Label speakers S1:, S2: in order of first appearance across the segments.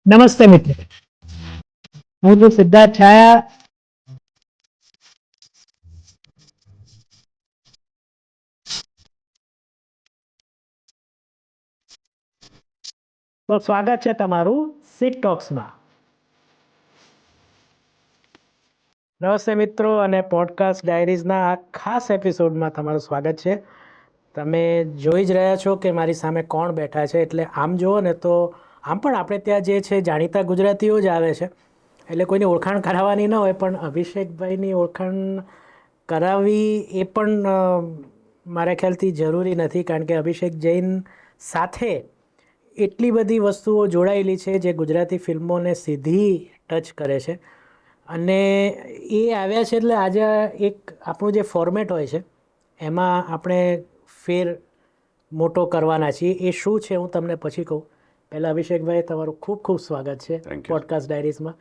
S1: નમસ્તે મિત્રો, હું છું સિદ્ધાર્થ છાયા. તો સ્વાગત છે તમારું સિટ ટોક્સમાં. નમસ્તે મિત્રો અને પોડકાસ્ટ ડાયરીઝના આ ખાસ એપિસોડમાં તમારું સ્વાગત છે. તમે જોઈ જ રહ્યા છો કે મારી સામે કોણ બેઠા છે, એટલે આમ જુઓ ને તો આમ પણ આપણે ત્યાં જે છે જાણીતા ગુજરાતીઓ જ આવે છે, એટલે કોઈની ઓળખાણ કરાવવાની ન હોય, પણ અભિષેકભાઈની ઓળખાણ કરાવવી એ પણ મારા ખ્યાલથી જરૂરી નથી, કારણ કે અભિષેક જૈન સાથે એટલી બધી વસ્તુઓ જોડાયેલી છે જે ગુજરાતી ફિલ્મોને સીધી ટચ કરે છે. અને એ આવ્યા છે એટલે આજે એક આપણું જે ફોર્મેટ હોય છે એમાં આપણે ફેર મોટો કરવાના છીએ. એ શું છે હું તમને પછી કહું. પહેલાં અભિષેકભાઈ, તમારું ખૂબ ખૂબ સ્વાગત છે પોડકાસ્ટ ડાયરીઝમાં.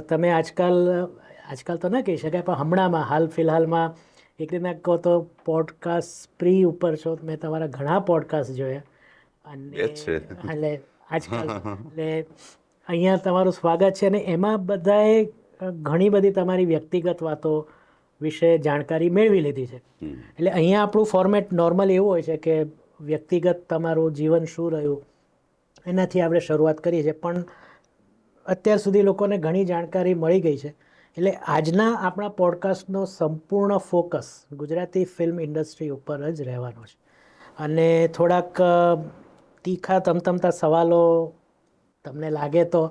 S1: તમે આજકાલ તો ન કહી શકાય, પણ હમણાંમાં હાલ ફિલહાલમાં એક રીતના કહો તો પોડકાસ્ટ પ્રી ઉપર છો. મેં તમારા ઘણા પોડકાસ્ટ જોયા અને એટલે આજકાલ એટલે અહીંયા તમારું સ્વાગત છે. અને એમાં બધાએ ઘણી બધી તમારી વ્યક્તિગત વાતો વિશે જાણકારી મેળવી લીધી છે. એટલે અહીંયા આપણું ફોર્મેટ નોર્મલ એવું હોય છે કે વ્યક્તિગત તમારું જીવન શું રહ્યું એનાથી આપણે શરૂઆત કરીએ છીએ, પણ અત્યાર સુધી લોકોને ઘણી જાણકારી મળી ગઈ છે. એટલે આજના આપણા પોડકાસ્ટનો સંપૂર્ણ ફોકસ ગુજરાતી ફિલ્મ ઇન્ડસ્ટ્રી ઉપર જ રહેવાનો છે. અને થોડાક તીખા તમતમતા સવાલો તમને લાગે તો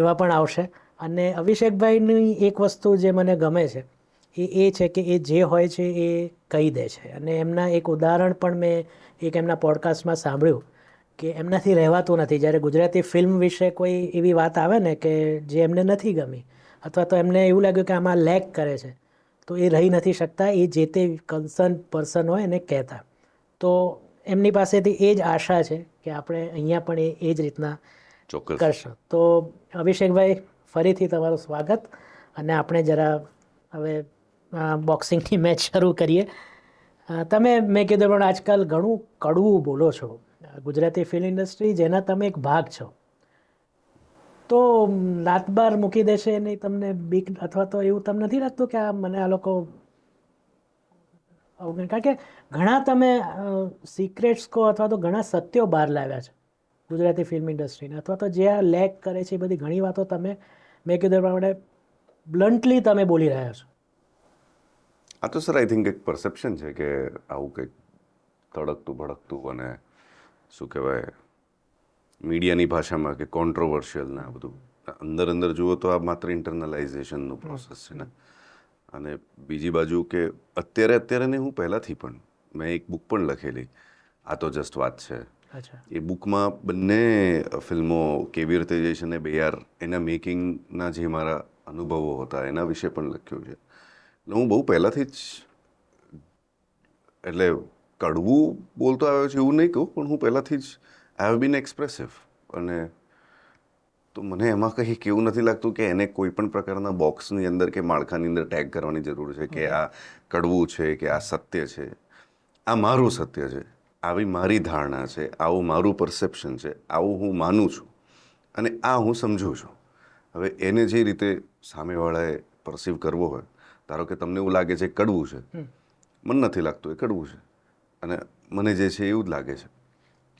S1: એવા પણ આવશે. અને અભિષેકભાઈની એક વસ્તુ જે મને ગમે છે એ છે કે એ જે હોય છે એ કહી દે છે. અને એમના એક ઉદાહરણ પણ મેં એક એમના પોડકાસ્ટમાં સાંભળ્યું કે એમનાથી રહેવાતું નથી. જ્યારે ગુજરાતી ફિલ્મ વિશે કોઈ એવી વાત આવે ને કે જે એમને નથી ગમી, અથવા તો એમને એવું લાગ્યું કે આમાં લેક કરે છે, તો એ રહી નથી શકતા, એ જે તે કન્સર્ન પર્સન હોય એને કહેતા. તો એમની પાસેથી એ જ આશા છે કે આપણે અહીંયા પણ એ જ રીતના કરશું. તો અભિષેકભાઈ, ફરીથી તમારું સ્વાગત. અને આપણે જરા હવે બોક્સિંગની મેચ શરૂ કરીએ. તમે, મેં કીધું પણ આજકાલ ઘણું કડવું બોલો છો ગુજરાતી ફિલ્મ ઇન્ડસ્ટ્રી, જેના તમે એક ભાગ છો. તો લાતબાર મૂકી દેશે નહીં તમને બીક, અથવા તો એવું તમને નથી લાગતું કે મને આ લોકો, કારણ કે ઘણા તમે સિક્રેટ્સ કહો અથવા તો ઘણા સત્યો બહાર લાવ્યા છે ગુજરાતી ફિલ્મ ઇન્ડસ્ટ્રીને, અથવા તો જે આ લેક કરે છે એ બધી ઘણી વાતો તમે, મેં કીધું પ્રમાણે, બ્લન્ટલી તમે બોલી રહ્યા છો.
S2: આ તો સર આઈ થિંક એક પરસેપ્શન છે કે આવું કંઈક તડકતું ભડકતું અને શું કહેવાય મીડિયાની ભાષામાં કે કોન્ટ્રોવર્શિયલ ને આ બધું અંદર જુઓ તો આ માત્ર ઇન્ટરનલાઇઝેશનનું પ્રોસેસ છે ને. અને બીજી બાજુ કે અત્યારે ને હું પહેલાંથી પણ મેં એક બુક પણ લખેલી, આ તો જસ્ટ વાત છે. એ બુકમાં બંને ફિલ્મો કેવી રીતે જે છે ને બેયાર એના મેકિંગના જે મારા અનુભવો હતા એના વિશે પણ લખ્યું છે. હું બહુ પહેલાંથી જ, એટલે કડવું બોલતો આવ્યો છે એવું નહીં કહું, પણ હું પહેલાંથી જ આઈ હેવ બીન એક્સપ્રેસિવ. અને તો મને એમાં કંઈ કેવું નથી લાગતું કે એને કોઈ પણ પ્રકારના બોક્સની અંદર કે માળખાની અંદર ટેગ કરવાની જરૂર છે કે આ કડવું છે કે આ સત્ય છે. આ મારું સત્ય છે, આવી મારી ધારણા છે, આવું મારું પરસેપ્શન છે, આવું હું માનું છું અને આ હું સમજું છું. હવે એને જે રીતે સામેવાળાએ પરસીવ કરવો હોય, ધારો કે તમને એવું લાગે છે કડવું છે, મને નથી લાગતું એ કડવું છે, અને મને જે છે એવું જ લાગે છે.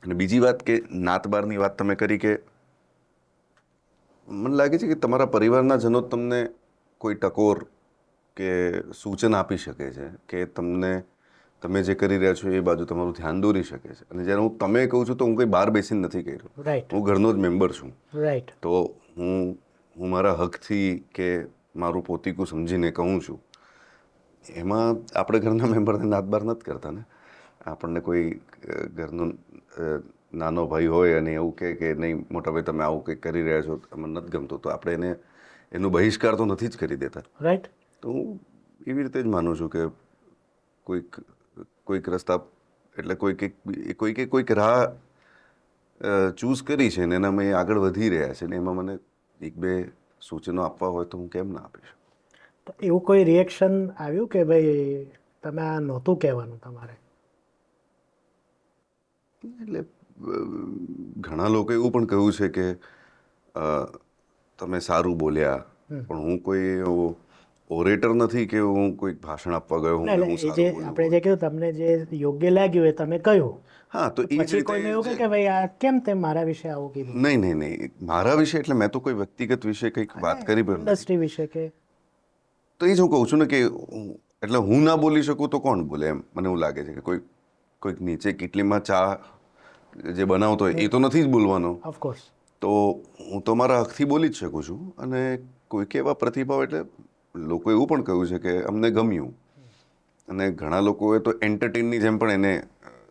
S2: અને બીજી વાત કે નાતબારની વાત તમે કરી, કે મને લાગે છે કે તમારા પરિવારના જનો તમને કોઈ ટકોર કે સૂચન આપી શકે છે કે તમે જે કરી રહ્યા છો એ બાજુ તમારું ધ્યાન દોરી શકે છે. અને જ્યારે હું તમે કહું છું તો હું કંઈ બહાર બેસીને નથી કહી રહ્યો, હું ઘરનો જ મેમ્બર છું. તો હું મારા હકથી કે મારું પોતીકું સમજીને કહું છું. એમાં આપણે ઘરના મેમ્બરને નાતબાર નથી કરતા ને. આપણને કોઈ ઘરનો નાનો ભાઈ હોય અને એવું કહે કે નહીં મોટા ભાઈ તમે આવું કંઈક કરી રહ્યા છો, મને નથી ગમતું, તો આપણે એનો બહિષ્કાર તો નથી જ કરી દેતા. રાઈટ. તો હું એવી રીતે જ માનું છું કે કોઈક રસ્તા, એટલે કોઈક રાહ ચૂઝ કરી છે ને એનામાં એ આગળ વધી રહ્યા છે ને એમાં મને એક બે સૂચનો આપવા હોય તો હું કેમ ના આપીશ.
S1: તો એવું કોઈ રિએક્શન આવ્યું કે ભાઈ તમે આ નહોતું કહેવાનું તમારે?
S2: એટલે ઘણા લોકો એવું પણ કહ્યું છે કે તમે સારું બોલ્યા, પણ હું કોઈ ઓરેટર નથી કે હું કોઈ ભાષણ આપવા ગયો હું
S1: ના,
S2: કે હું
S1: એટલે એ જે
S2: સારું
S1: આપણે
S2: બોલું.
S1: જે કહ્યું તમને જે યોગ્ય લાગ્યું એ તમે કહ્યું,
S2: હા, તો એ જ
S1: પછી
S2: રીતે
S1: કોઈને એવું કે ભાઈ આ કેમ તે મારા વિશે આવું કીધું,
S2: નહીં, મારા વિશે એટલે મેં તો કોઈ વ્યક્તિગત વિશે કંઈક વાત કરી પણ નથી.
S1: ઇન્ડસ્ટ્રી વિશે કે
S2: તો એ જ હું કહું છું ને કે એટલે હું ના બોલી શકું તો કોણ બોલે, એમ મને એવું લાગે છે કે કોઈક નીચે કેટલીમાં ચા જે બનાવતો હોય એ તો નથી જ બોલવાનો.
S1: ઓફકોર્સ.
S2: તો હું તો મારા હકથી બોલી જ શકું છું. અને કોઈક એવા પ્રતિભાવ, એટલે લોકો એવું પણ કહ્યું છે કે અમને ગમ્યું, અને ઘણા લોકોએ તો એન્ટરટેનની જેમ પણ એને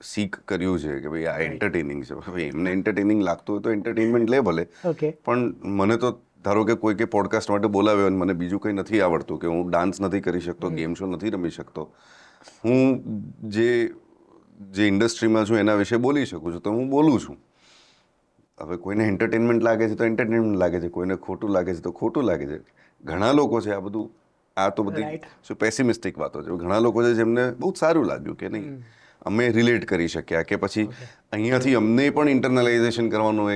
S2: શીખ કર્યું છે કે ભાઈ આ એન્ટરટેનિંગ છે. ભાઈ એમને એન્ટરટેનિંગ લાગતું હોય તો એન્ટરટેનમેન્ટ લે ભલે,
S1: ઓકે.
S2: પણ મને તો ધારો કે કોઈ કે પોડકાસ્ટ માટે બોલાવ્યો અને મને બીજું કંઈ નથી આવડતું, કે હું ડાન્સ નથી કરી શકતો, ગેમ શો નથી રમી શકતો, હું જે ઇન્ડસ્ટ્રીમાં છું એના વિશે બોલી શકું છું, તો હું બોલું છું. હવે કોઈને એન્ટરટેનમેન્ટ લાગે છે તો એન્ટરટેનમેન્ટ લાગે છે, કોઈને ખોટું લાગે છે તો ખોટું લાગે છે. ઘણા લોકો છે, આ તો બધી
S1: Right.
S2: શું પેસિમિસ્ટિક વાતો છે. ઘણા લોકો છે જેમને બહુ સારું લાગ્યું કે નહીં, અમે રિલેટ કરી શક્યા, કે પછી અહીંયાથી અમને પણ ઇન્ટરનલાઇઝેશન કરવાનું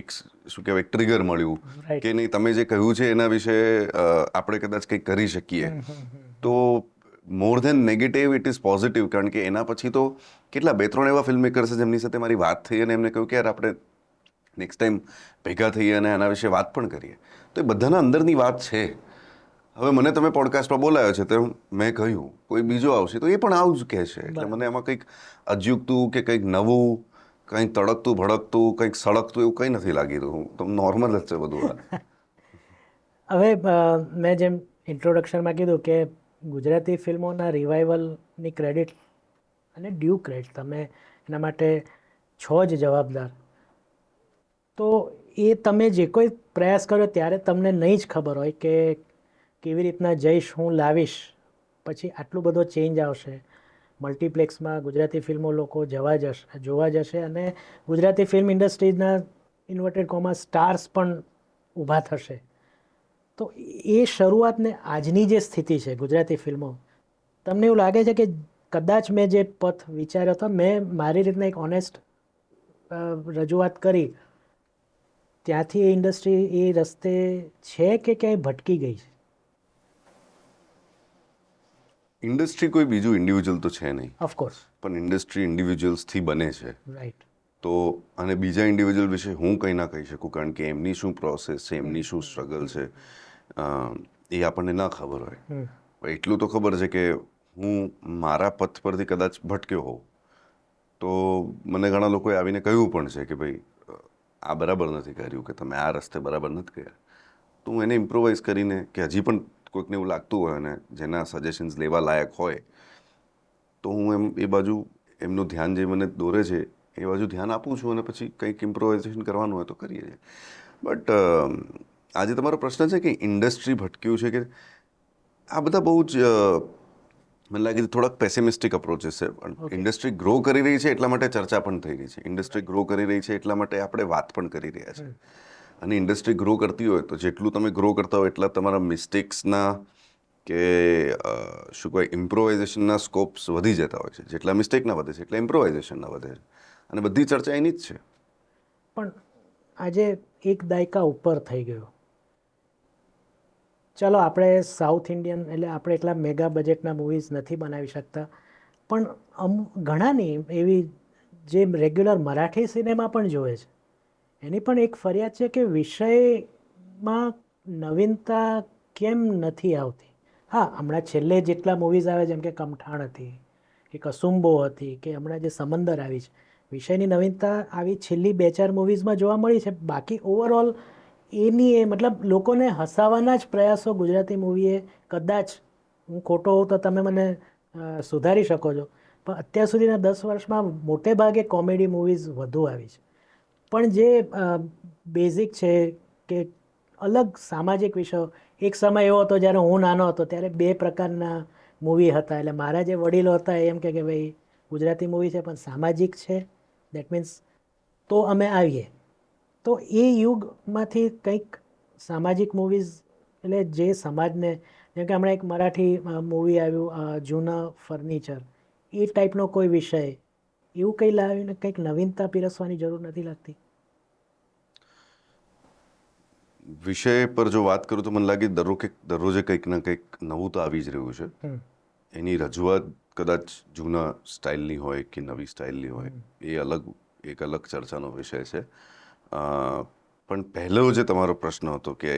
S2: એક શું કહેવાય ટ્રિગર મળ્યું
S1: Right.
S2: કે નહીં, તમે જે કહ્યું છે એના વિશે આપણે કદાચ કંઈક કરી શકીએ. તો more than negative it is positive. કારણ કે એના પછી તો કેટલા 2-3 એવા ફિલ્મ મેકર્સ છે જેમની સાથે મારી વાત થઈ અને એમને કહ્યું કે યાર આપણે નેક્સ્ટ ટાઈમ ભેગા થઈએ અને આના વિશે વાત પણ કરીએ. તો એ બધાના અંદરની વાત છે. હવે મને તમે પોડકાસ્ટમાં બોલાવ્યો છે તો મેં કહ્યું, કોઈ બીજો આવશે તો એ પણ આવું જ કહેશે. એટલે મને એમાં કંઈક અજુગતું કે કંઈક નવું, કંઈક તડકતું ભડકતું, કંઈક સળગતું એવું કંઈ નથી લાગી રહ્યું. તો નોર્મલ જ છે બધું આ.
S1: હવે મેં જેમ ઇન્ટ્રોડક્શનમાં કીધું કે ગુજરાતી ફિલ્મોના રિવાઇવલની ક્રેડિટ અને ડ્યુ ક્રેડિટ તમે એના માટે છો જ જવાબદાર. તો એ તમે જે કોઈ પ્રયાસ કર્યો ત્યારે તમને નહીં જ ખબર હોય કે કેવી રીતના જઈશ, હું લાવીશ, પછી આટલું બધો ચેન્જ આવશે. મલ્ટીપ્લેક્સમાં ગુજરાતી ફિલ્મો લોકો જોવા જશે અને ગુજરાતી ફિલ્મ ઇન્ડસ્ટ્રીઝના ઇન્વર્ટેડ કોમા સ્ટાર્સ પણ ઊભા થશે. તો એ શરૂઆતને આજની જે સ્થિતિ છે ગુજરાતી ફિલ્મો, તમને એવું લાગે છે કે કદાચ મેં જે પથ વિચાર્યો હતો, મેં મારી રીતના એક ઓનેસ્ટ રજૂઆત કરી, ત્યાંથી એ ઇન્ડસ્ટ્રી એ રસ્તે છે કે ક્યાંય ભટકી ગઈ છે?
S2: ઇન્ડસ્ટ્રી કોઈ બીજું ઇન્ડિવિજ્યુઅલ તો છે નહીં,
S1: ઓફકોર્સ.
S2: પણ ઇન્ડસ્ટ્રી ઇન્ડિવિજ્યુઅલ્સથી બને છે.
S1: રાઈટ.
S2: તો અને બીજા ઇન્ડિવિજ્યુઅલ વિશે હું કંઈ ના કહી શકું, કારણ કે એમની શું પ્રોસેસ છે, એમની શું સ્ટ્રગલ છે, એ આપણને ના ખબર હોય. પણ એટલું તો ખબર છે કે હું મારા પથ પરથી કદાચ ભટક્યો હોઉં તો મને ઘણા લોકોએ આવીને કહ્યું પણ છે કે ભાઈ આ બરાબર નથી કર્યું, કે તમે આ રસ્તે બરાબર નથી ગયા. તો હું એને ઇમ્પ્રોવાઇઝ કરીને, કે હજી પણ કોઈકને એવું લાગતું હોય અને જેના સજેશન્સ લેવા લાયક હોય, તો હું એ બાજુ એમનું ધ્યાન જે મને દોરે છે એ બાજુ ધ્યાન આપું છું, અને પછી કંઈક ઇમ્પ્રોવાઇઝેશન કરવાનું હોય તો કરીએ છીએ. બટ આજે તમારો પ્રશ્ન છે કે ઇન્ડસ્ટ્રી ભટક્યું છે, કે આ બધા બહુ જ મને લાગે છે થોડાક પેસિમિસ્ટિક અપ્રોચીસ છે. પણ ઇન્ડસ્ટ્રી ગ્રો કરી રહી છે એટલા માટે ચર્ચા પણ થઈ રહી છે. ઇન્ડસ્ટ્રી ગ્રો કરી રહી છે એટલા માટે આપણે વાત પણ કરી રહ્યા છે. અને ઇન્ડસ્ટ્રી ગ્રો કરતી હોય તો જેટલું તમે ગ્રો કરતા હોય એટલા તમારા મિસ્ટેક્સના કે શું કહેવાય ઇમ્પ્રોવાઇઝેશનના સ્કોપ્સ વધી જતા હોય છે. જેટલા મિસ્ટેકના વધે છે એટલા ઇમ્પ્રોવાઇઝેશનના વધે છે. અને બધી ચર્ચા એની જ છે.
S1: પણ આજે એક દાયકા ઉપર થઈ ગયો. ચલો આપણે સાઉથ ઇન્ડિયન એટલે આપણે એટલા મેગા બજેટના મૂવીઝ નથી બનાવી શકતા, પણ ઘણાની એવી જે રેગ્યુલર મરાઠી સિનેમા પણ જોવે છે, એની પણ એક ફરિયાદ છે કે વિષયમાં નવીનતા કેમ નથી આવતી. હા, હમણાં છેલ્લે જેટલા મૂવીઝ આવે જેમ કે કમઠાણ હતી, કે કસુંબો હતી, કે હમણાં જે સમંદર આવી છે, વિષયની નવીનતા આવી છેલ્લી 2-4 મૂવીઝમાં જોવા મળી છે. બાકી ઓવરઓલ એની મતલબ લોકોને હસાવાના જ પ્રયાસો ગુજરાતી મૂવીએ, કદાચ હું ખોટો હોઉં તો તમે મને સુધારી શકો છો, પણ અત્યાર સુધીના 10 વર્ષમાં મોટે ભાગે કોમેડી મૂવીઝ વધુ આવી છે. પણ જે બેઝિક છે કે અલગ સામાજિક વિષયો, એક સમય એવો હતો જ્યારે હું નાનો હતો ત્યારે 2 પ્રકારના મૂવી હતા. એટલે મારા જે વડીલો હતા એમ કે ભાઈ ગુજરાતી મૂવી છે પણ સામાજિક છે, દેટ મીન્સ તો અમે આવીએ. તો એ યુગમાંથી કંઈક સામાજિક મૂવીઝ, એટલે જે સમાજને, જેમ કે હમણાં એક મરાઠી મૂવી આવ્યું જૂના ફર્નિચર, એ ટાઈપનો કોઈ વિષય, એવું કંઈ લાવીને કંઈક નવીનતા પીરસવાની જરૂર નથી લાગતી?
S2: વિષય પર જો વાત કરું તો મને લાગે દરરોજે કંઈક ના કંઈક નવું તો આવી જ રહ્યું છે. એની રજૂઆત કદાચ જૂના સ્ટાઇલની હોય કે નવી સ્ટાઇલની હોય એ એક અલગ ચર્ચાનો વિષય છે. પણ પહેલો જે તમારો પ્રશ્ન હતો કે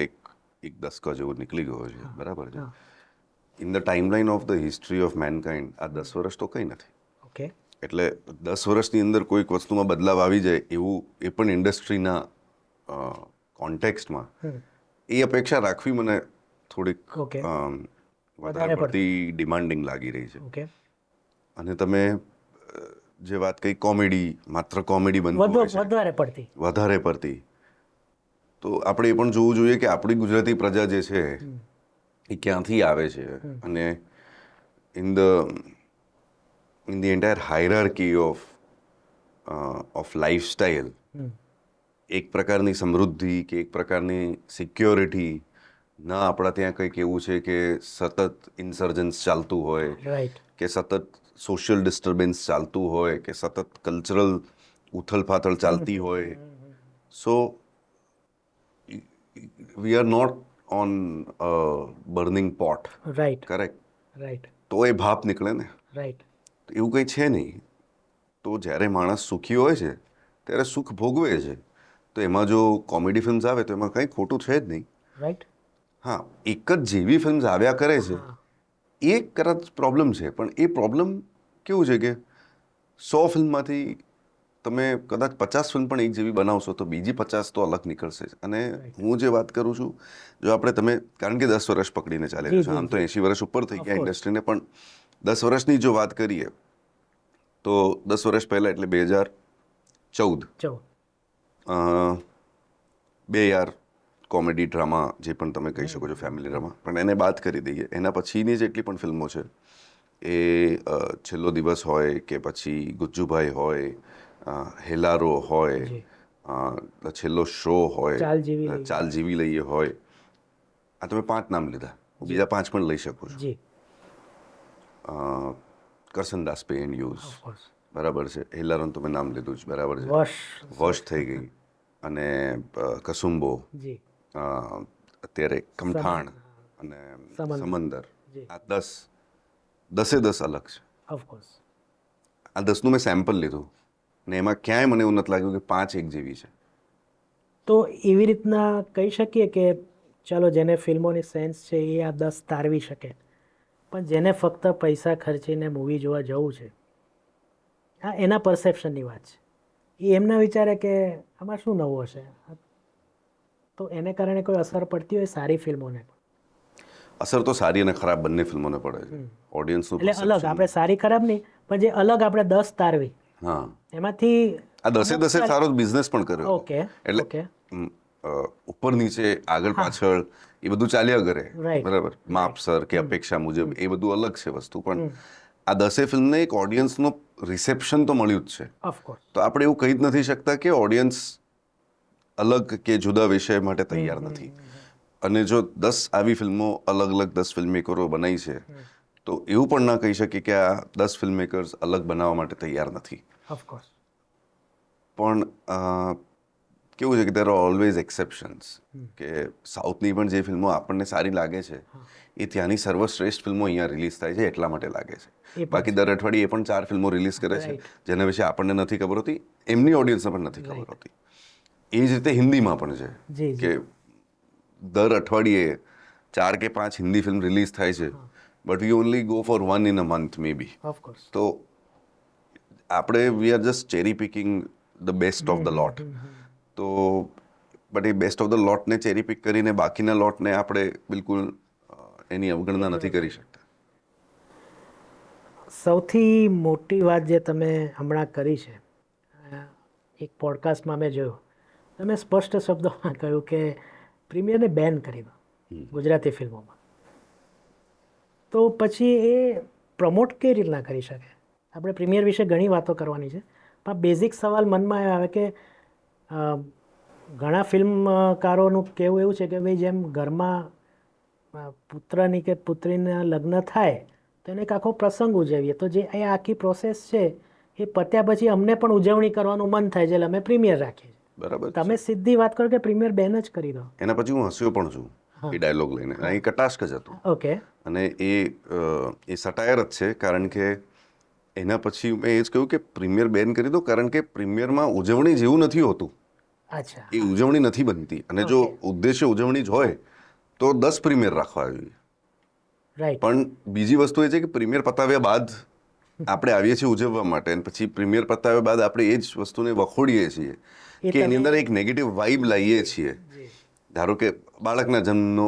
S2: એક દસકા જેવો નીકળી ગયો છે, બરાબર છે. In the timeline of the history of mankind આ 10 વર્ષ તો કંઈ નથી.
S1: ઓકે.
S2: એટલે 10 વર્ષની અંદર કોઈક વસ્તુમાં બદલાવ આવી જાય એવું એ પણ ઇન્ડસ્ટ્રીના કોન્ટેક્સ્ટમાં એ અપેક્ષા રાખવી મને થોડીક
S1: ઓકે.
S2: વધારે પડતી ડિમાન્ડિંગ લાગી રહી છે.
S1: ઓકે.
S2: અને તમે જે વાત કહી કોમેડી, માત્ર કોમેડી બનતું હોય છે વધારે પડતી, તો આપણે એ પણ જોવું જોઈએ કે આપણી ગુજરાતી પ્રજા જે છે એ ક્યાંથી આવે છે. અને in the entire hierarchy of lifestyle એક પ્રકારની સમૃદ્ધિ કે એક પ્રકારની સિક્યોરિટી ના આપણા ત્યાં કંઈક એવું છે કે સતત ઇન્સર્જન્સ ચાલતું હોય, કે સતત સોશિયલ ડિસ્ટર્બન્સ ચાલતું હોય, કે સતત કલ્ચરલ ઉથલપાથલ ચાલતી હોય. So we are not on burning pot. Correct. તો એ ભાપ નીકળે ને. એવું કંઈ છે નહીં. તો જ્યારે માણસ સુખી હોય છે ત્યારે સુખ ભોગવે છે. તો એમાં જો કોમેડી ફિલ્મ્સ આવે તો એમાં કંઈ ખોટું છે જ નહીં. હા, એક જ જેવી ફિલ્મ્સ આવ્યા કરે છે એ કદાચ પ્રોબ્લેમ છે. પણ એ પ્રોબ્લેમ કેવું છે કે 100 ફિલ્મમાંથી તમે કદાચ 50 ફિલ્મ પણ એક જેવી બનાવશો તો બીજી 50 તો અલગ નીકળશે. અને હું જે વાત કરું છું, જો તમે કારણ કે 10 વર્ષ પકડીને ચાલી રહ્યું છે, આમ તો 80 વર્ષ ઉપર થઈ ગયા ઇન્ડસ્ટ્રીને, પણ 10 વર્ષની જો વાત કરીએ તો 10 વર્ષ પહેલાં એટલે 2014 બે યાર કોમેડી ડ્રામા જે પણ તમે કહી શકો છો, ફેમિલી ડ્રામા, પણ એને બાદ કરી દઈએ. એના પછીની જેટલી પણ ફિલ્મો છે એ છેલ્લો દિવસ હોય કે પછી ગુજ્જુભાઈ હોય, હેલારો હોય, છેલ્લો શો હોય, ચાલ જીવી લઈએ હોય. આ તમે 5 નામ લીધા, બીજા 5 પણ લઈ શકો છો. કરસનદાસ પે એન્ડ યુઝ, બરાબર છે. હેલારોનું તમે નામ લીધું જ, બરાબર છે. વશ થઈ ગઈ. અને કસુંબો, અત્યારે કમઠાણ અને સમંદર. આ 10 અલગ છે. આ 10નું મેં સેમ્પલ લીધું ને એમાં ક્યાંય મને એવું નથી લાગ્યું કે 5 એક જેવી છે.
S1: તો એવી રીતના કહી શકીએ કે ચાલો જેને ફિલ્મોની સેન્સ છે એ આ 10 તારવી શકે, પણ જેને ફક્ત પૈસા ખર્ચીને મૂવી જોવા જવું છે, હા, એના પરસેપ્શનની વાત છે. એ એમના વિચારે કે આમાં શું નવું હશે, તો એને કારણે કોઈ અસર પડતી હોય સારી ફિલ્મોને?
S2: અસર તો સારી અને ખરાબ બંને ફિલ્મોને પડે છે. ઓડિયન્સનું
S1: એટલે અલગ, આપણે સારી ખરાબ નહીં, પણ જે અલગ આપણે 10 તારવી,
S2: હા,
S1: એમાંથી
S2: આ 10 સારો બિઝનેસ પણ કર્યો.
S1: ઓકે.
S2: એટલે ઉપર નીચે આગળ પાછળ એ બધું ચાલ્યા કરે, બરાબર. માપસર કે અપેક્ષા મુજબ એ બધું અલગ છે વસ્તુ, પણ આ 10 ફિલ્મને એક ઓડિયન્સનો રિસેપ્શન તો મળ્યું જ છે. તો આપણે એવું કહી જ નથી શકતા કે ઓડિયન્સ અલગ કે જુદા વિષય માટે તૈયાર નથી. અને જો 10 આવી ફિલ્મો અલગ 10 ફિલ્મ મેકરો બનાવી છે તો એવું પણ ના કહી શકીએ કે આ 10 ફિલ્મ મેકર્સ અલગ બનાવવા માટે તૈયાર નથી. પણ કેવું છે કે દેર આર ઓલવેઝ એક્સેપ્શન્સ. કે સાઉથની પણ જે ફિલ્મો આપણને સારી લાગે છે એ ત્યાંની સર્વશ્રેષ્ઠ ફિલ્મો અહીંયા રિલીઝ થાય છે એટલા માટે લાગે છે. બાકી દર અઠવાડિયે એ પણ 4 ફિલ્મો રિલીઝ કરે છે જેના વિશે આપણને નથી ખબર હોતી, એમની ઓડિયન્સને પણ નથી ખબર હોતી. એ જ રીતે હિન્દીમાં પણ છે કે દર અઠવાડિયે 4 કે 5 હિન્દી ફિલ્મ રિલીઝ થાય છે, but we only go for 1 in a month may be. તો આપણે we are just cherry picking the best of the lot. તો બટ એ બેસ્ટ ઓફ ધ લોટને ચેરી પિક કરીને બાકીના લોટને આપણે બિલકુલ એની અવગણના નથી કરી શકતા.
S1: સૌથી મોટી વાત જે તમે હમણાં કરી છે, એક પોડકાસ્ટમાં મેં જોયું, તમે સ્પષ્ટ શબ્દોમાં કહ્યું કે પ્રીમિયરને બેન કરી દો ગુજરાતી ફિલ્મોમાં. તો પછી એ પ્રમોટ કઈ રીતના કરી શકે? આપણે પ્રીમિયર વિશે ઘણી વાતો કરવાની છે, પણ બેઝિક સવાલ મનમાં આવે કે ઘણા ફિલ્મકારોનું કહેવું એવું છે કે ભાઈ જેમ ઘરમાં પુત્રની કે પુત્રીના લગ્ન થાય તો એને એક આખો પ્રસંગ ઉજવીએ, તો જે એ આખી પ્રોસેસ છે એ પત્યા પછી અમને પણ ઉજવણી કરવાનું મન થાય છે એટલે અમે પ્રીમિયર રાખીએ છીએ.
S2: બરાબર છે.
S1: તમે સીધી વાત કરો કે પ્રીમિયર બેન જ કરી દો.
S2: એના પછી હું હસ્યો પણ છું એ ડાયલોગ લઈને. અહીં કટાક્ષ જ હતું
S1: ઓકે.
S2: અને એ સટાયર જ છે, કારણ કે એના પછી મેં એ જ કહ્યું કે પ્રીમિયર બેન કરી દો, કારણ કે પ્રીમિયરમાં ઉજવણી જેવું નથી હોતું.
S1: અચ્છા.
S2: એ ઉજવણી નથી બનતી. અને જો ઉદ્દેશ્ય ઉજવણી જ હોય તો 10 પ્રીમિયર રાખવા જોઈએ.
S1: રાઈટ.
S2: પણ બીજી વસ્તુ એ છે કે પ્રીમિયર પતાવ્યા બાદ આપણે આવીએ છીએ ઉજવવા માટે, અને પછી પ્રીમિયર પતાવ્યા બાદ આપણે એ જ વસ્તુને વખોડીએ છીએ કે એની અંદર એક નેગેટિવ વાઇબ લાવીએ છીએ. ધારો કે બાળકના જન્મનો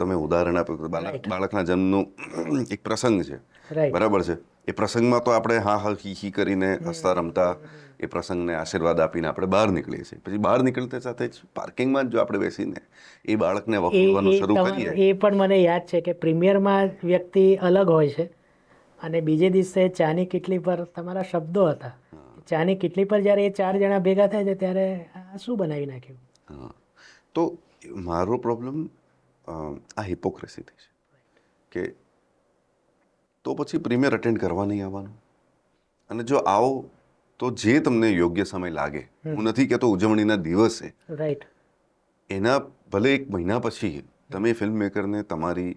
S2: તમે ઉદાહરણ આપ્યું કે બાળકના જન્મનો એક પ્રસંગ છે, બરાબર છે. એ પ્રસંગમાં તો આપણે હા હી કરીને હસતા રમતા એ પ્રસંગને આશીર્વાદ આપીને આપણે બહાર નીકળીએ છીએ. પછી બહાર નીકળતા સાથે જ પાર્કિંગમાં જ જો આપણે બેસીને એ બાળકને વખોડવાનું શરૂ કરીએ.
S1: એ પણ મને યાદ છે કે પ્રીમિયરમાં વ્યક્તિ અલગ હોય છે અને બીજે દિવસે ચાની કીટલી પર તમારા શબ્દો હતા. ચાની કીટલી પર જ્યારે એ 4 જણા ભેગા થાય છે ત્યારે શું બનાવી નાખ્યું?
S2: તો મારો પ્રોબ્લેમ આ હિપોક્રેસીથી છે કે તો પછી પ્રીમિયર અટેન્ડ કરવા નહીં આવવાનું, અને જો આવો તો જે તમને યોગ્ય સમય લાગે. હું નથી કહેતો ઉજવણીના દિવસે,
S1: રાઈટ,
S2: એના ભલે 1 મહિના પછી તમે ફિલ્મ મેકરને તમારી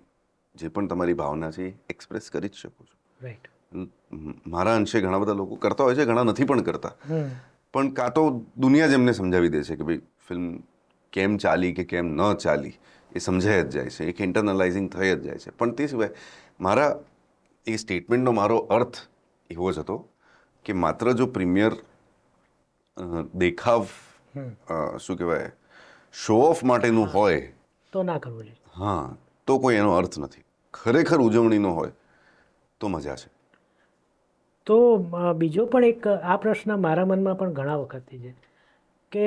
S2: જે પણ તમારી ભાવના છે એક્સપ્રેસ કરી જ શકો છો.
S1: રાઈટ.
S2: મારા અંશે ઘણા બધા લોકો કરતા હોય છે, ઘણા નથી પણ કરતા. પણ કાં તો દુનિયા જ એમને સમજાવી દે છે કે ભાઈ ફિલ્મ કેમ ચાલી કે કેમ ન ચાલી એ સમજાઈ જ જાય છે, એક ઇન્ટરનલાઇઝિંગ થઈ જ જાય છે. પણ તે સિવાય મારા એ સ્ટેટમેન્ટનો મારો અર્થ એવો જ હતો કે માત્ર જો પ્રીમિયર દેખાવ શું કહેવાય શો ઓફ માટેનું હોય
S1: તો ના કરવું જોઈએ.
S2: હા, તો કોઈ એનો અર્થ નથી. ખરેખર ઉજવણીનો હોય તો મજા છે.
S1: તો બીજો પણ એક આ પ્રશ્ન મારા મનમાં પણ ઘણા વખતથી છે કે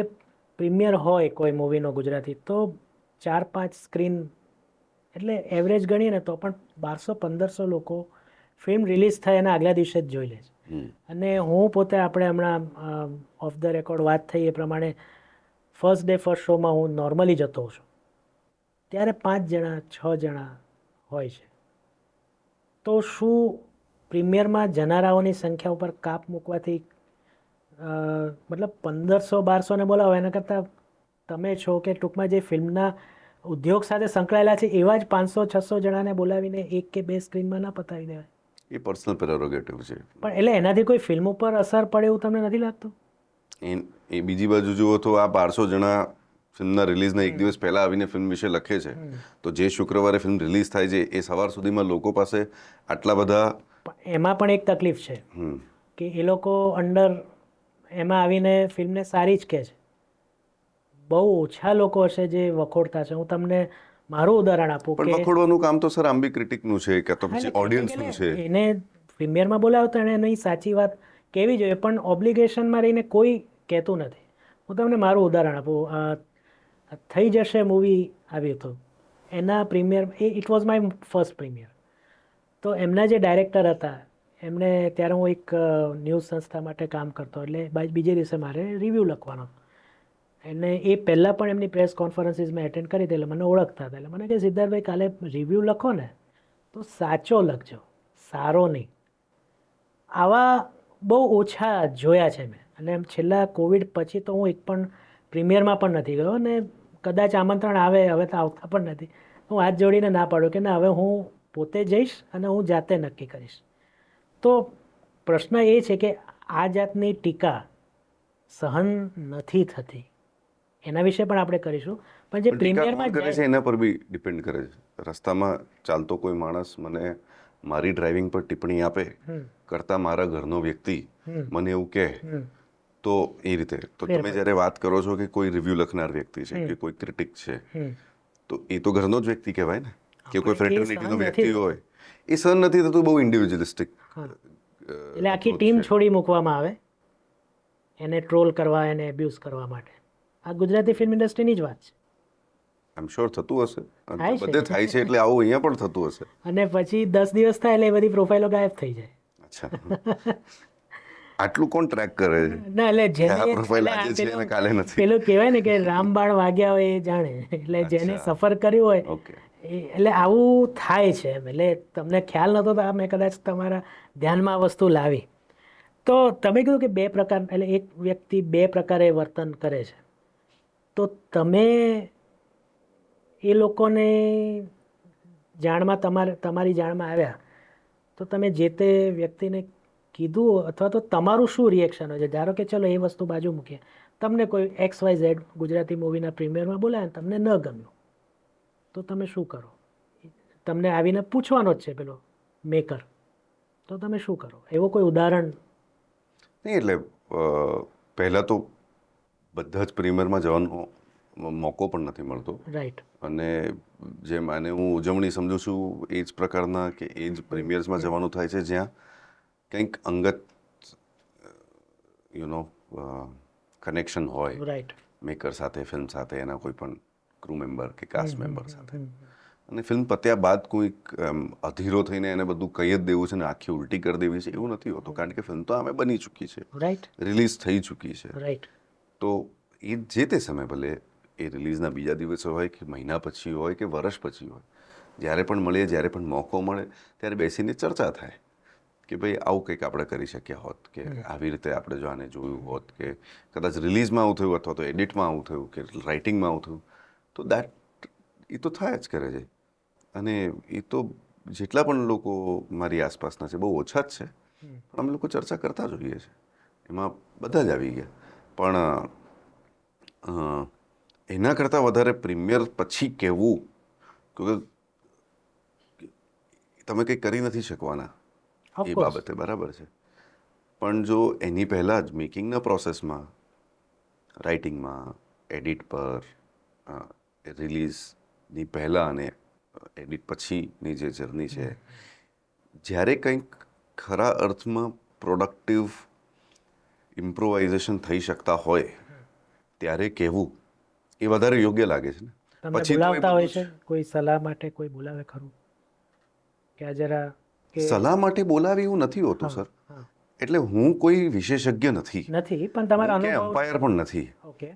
S1: પ્રીમિયર હોય કોઈ મૂવીનો ગુજરાતી તો 4-5 સ્ક્રીન એટલે એવરેજ ગણીએ ને તો પણ 1200-1500 લોકો ફિલ્મ રિલીઝ થાય એના આગલા દિવસે જ જોઈ લે છે. અને હું પોતે આપણે હમણાં ઓફ ધ રેકોર્ડ વાત થઈ એ પ્રમાણે ફર્સ્ટ ડે ફર્સ્ટ શોમાં હું નોર્મલી જતો છું ત્યારે 5 જણા 6 જણા હોય છે. તો શું પ્રીમિયરમાં જનારાઓની સંખ્યા ઉપર કાપ મૂકવાથી મતલબ 1500-1200 ને બોલાવો એના કરતાં તમે છો કે ટૂંકમાં જે ફિલ્મના ઉદ્યોગ સાથે સંકળાયેલા છે એવા જ 500-600 જણાને બોલાવીને 1 કે 2 સ્ક્રીનમાં ના પતાવી દેવાય?
S2: એ પર્સનલ પ્રેરોગેટિવ છે.
S1: પણ એટલે એનાથી કોઈ ફિલ્મ ઉપર અસર પડે એવું તમને નથી લાગતું?
S2: એ બીજી બાજુ જુઓ તો આ 1200 જણા ફિલ્મના રિલીઝના 1 દિવસ પહેલા આવીને ફિલ્મ વિશે લખે છે, તો જે શુક્રવારે ફિલ્મ રિલીઝ થાય છે એ સવાર સુધીમાં લોકો પાસે આટલા બધા.
S1: એમાં પણ એક તકલીફ છે કે એ લોકો અંડર એમાં આવીને ફિલ્મને સારી જ કહે છે. બહુ ઓછા લોકો હશે જે વખોડતા છે. હું તમને મારું ઉદાહરણ આપું
S2: પણ વખોડવાનું કામ તો સર આંબી ક્રિટિકનું છે કે તો પછી ઓડિયન્સનું છે.
S1: એને પ્રીમિયરમાં બોલાવો તો એને એની સાચી વાત કહેવી જોઈએ, પણ ઓબ્લિગેશનમાં રહીને કોઈ કહેતું નથી. હું તમને મારું ઉદાહરણ આપું. થઈ જશે મૂવી આવ્યું હતું એના premier it was my first premier. તો એમના જે ડાયરેક્ટર હતા એમને ત્યારે હું એક ન્યૂઝ સંસ્થા માટે કામ કરતો, એટલે બીજે દિવસે મારે રિવ્યૂ લખવાનો. અને એ પહેલાં પણ એમની પ્રેસ કોન્ફરન્સીસ મેં એટેન્ડ કરી હતી, એટલે મને ઓળખતા હતા. એટલે મને કે સિદ્ધાર્થભાઈ કાલે રિવ્યૂ લખો ને તો સાચો લખજો, સારો નહીં. આવા બહુ ઓછા જોયા છે મેં. અને છેલ્લા કોવિડ પછી તો હું એક પણ પ્રીમિયરમાં પણ નથી ગયો, અને કદાચ આમંત્રણ આવે, હવે તો આવતા પણ નથી. હું હાથ જોડીને ના પાડું કે ના, હવે હું પોતે જઈશ અને હું જાતે નક્કી કરીશ. તો પ્રશ્ન એ છે કે આ જાતની ટીકા સહન નથી થતી, એના વિશે પણ આપણે કરીશું. પણ જે પ્રીમિયરમાં
S2: કરે છે એના પર બી ડિપેન્ડ કરે છે. રસ્તામાં ચાલતો કોઈ માણસ મને મારી ડ્રાઇવિંગ પર ટિપ્પણી આપે કરતાં મારા ઘરનો વ્યક્તિ મને એવું કહે તો એ રીતે. તો તમે જ્યારે વાત કરો છો કે કોઈ રિવ્યૂ લખનાર વ્યક્તિ છે કે કોઈ ક્રિટિક છે, તો એ તો ઘરનો જ વ્યક્તિ કહેવાય ને, કે કોઈ ફ્રેટર્નિટીનો વ્યક્તિ હોય. એ સહન નથી થતું, બહુ ઇન્ડિવિજ્યુઅલિસ્ટિક.
S1: એટલે આખી ટીમ છોડી મૂકવામાં આવે એને ટ્રોલ કરવા, એને એબ્યુઝ કરવા માટે. આ ગુજરાતી ફિલ્મ ઇન્ડસ્ટ્રીની જ વાત છે.
S2: આઈ એમ શ્યોર થતું હશે, બધે થાય છે, એટલે આવું અહીંયા પણ થતું હશે.
S1: અને પછી 10 દિવસ થાય એટલે એ બધી પ્રોફાઇલો ગાયબ થઈ જાય.
S2: અચ્છા, આટલું કોણ ટ્રેક કરે છે?
S1: ના, એટલે જેને
S2: પ્રોફાઇલ આજે છે અને કાલે નથી.
S1: પેલું કહેવાય ને કે રામબાણ વાગ્યા હોય એ જાણે. એટલે જેને સફર કર્યું હોય એટલે આવું થાય છે. એટલે તમને ખ્યાલ નહોતો તો મેં કદાચ તમારા ધ્યાનમાં આ વસ્તુ લાવી. તો તમે કીધું કે 2 પ્રકાર, એટલે એક વ્યક્તિ 2 પ્રકારે વર્તન કરે છે. તો તમે એ લોકોને તમારી જાણમાં આવ્યા તો તમે જે તે વ્યક્તિને કીધું અથવા તો તમારું શું રિએક્શન હોય છે? ધારો કે ચલો એ વસ્તુ બાજુ મૂકીએ, તમને કોઈ XYZ ગુજરાતી મૂવીના પ્રીમિયરમાં બોલાવે તમને ન ગમ્યું તો તમે શું કરો? તમને આવીને પૂછવાનો જ છે પેલો મેકર, તો તમે શું કરો? એવો કોઈ ઉદાહરણ?
S2: નહીં, એટલે પહેલાં તો બધા જ પ્રીમિયરમાં જવાનો મોકો પણ નથી મળતો.
S1: રાઈટ.
S2: અને જેમ આને હું ઉજવણી સમજું છું એ જ પ્રકારના કે એ જ પ્રીમિયર્સમાં જવાનું થાય છે જ્યાં કંઈક અંગત કનેક્શન હોય
S1: રાઈટ.
S2: મેકર સાથે, ફિલ્મ સાથે, એના કોઈ પણ ક્રૂ મેમ્બર કે કાસ્ટ મેમ્બર સાથે. અને ફિલ્મ પત્યા બાદ કોઈક અધીરો થઈને એને બધું કહી જ દેવું છે ને આખી ઉલટી કરી દેવી છે એવું નથી હોતું, કારણ કે ફિલ્મ તો આમે બની ચૂકી છે,
S1: રાઈટ.
S2: રિલીઝ થઈ ચૂકી છે.
S1: રાઈટ.
S2: તો એ જે તે સમય ભલે એ રિલીઝના બીજા દિવસે હોય કે મહિના પછી હોય કે વર્ષ પછી હોય, જ્યારે પણ મળીએ, જ્યારે પણ મોકો મળે ત્યારે બેસીને ચર્ચા થાય કે ભાઈ આવું કંઈક આપણે કરી શક્યા હોત, કે આવી રીતે આપણે જો આને જોયું હોત, કે કદાચ રિલીઝમાં આવું થયું અથવા તો એડિટમાં આવું થયું કે રાઇટિંગમાં આવું થયું, તો એ તો થાય જ કરે છે. અને એ તો જેટલા પણ લોકો મારી આસપાસના છે બહુ ઓછા જ છે, પણ અમે લોકો ચર્ચા કરતા જ હોઈએ છીએ, એમાં બધા જ આવી ગયા. પણ એના કરતાં વધારે પ્રીમિયર પછી કહેવું કે તમે કંઈ કરી નથી શકવાના એ બાબતે બરાબર છે, પણ જો એની પહેલાં જ મેકિંગના પ્રોસેસમાં, રાઇટિંગમાં, એડિટ પર, રિલીઝની પહેલાં અને એડિટ પછીની જે જર્ની છે, જ્યારે કંઈક ખરા અર્થમાં પ્રોડક્ટિવ ઇમ્પ્રોવાઇઝેશન થઈ શકતા હોય ત્યારે કહેવું એ વધારે યોગ્ય લાગે છે ને.
S1: પછી બોલાવતા હોય છે કોઈ સલાહ માટે, કોઈ બોલાવે ખરું કે આ જરા
S2: સલાહ માટે બોલાવે એવું નથી હોતું સર. એટલે હું કોઈ વિશેષજ્ઞ નથી,
S1: પણ તમારા અનુભવ
S2: એમ્પાયર પણ નથી.
S1: ઓકે.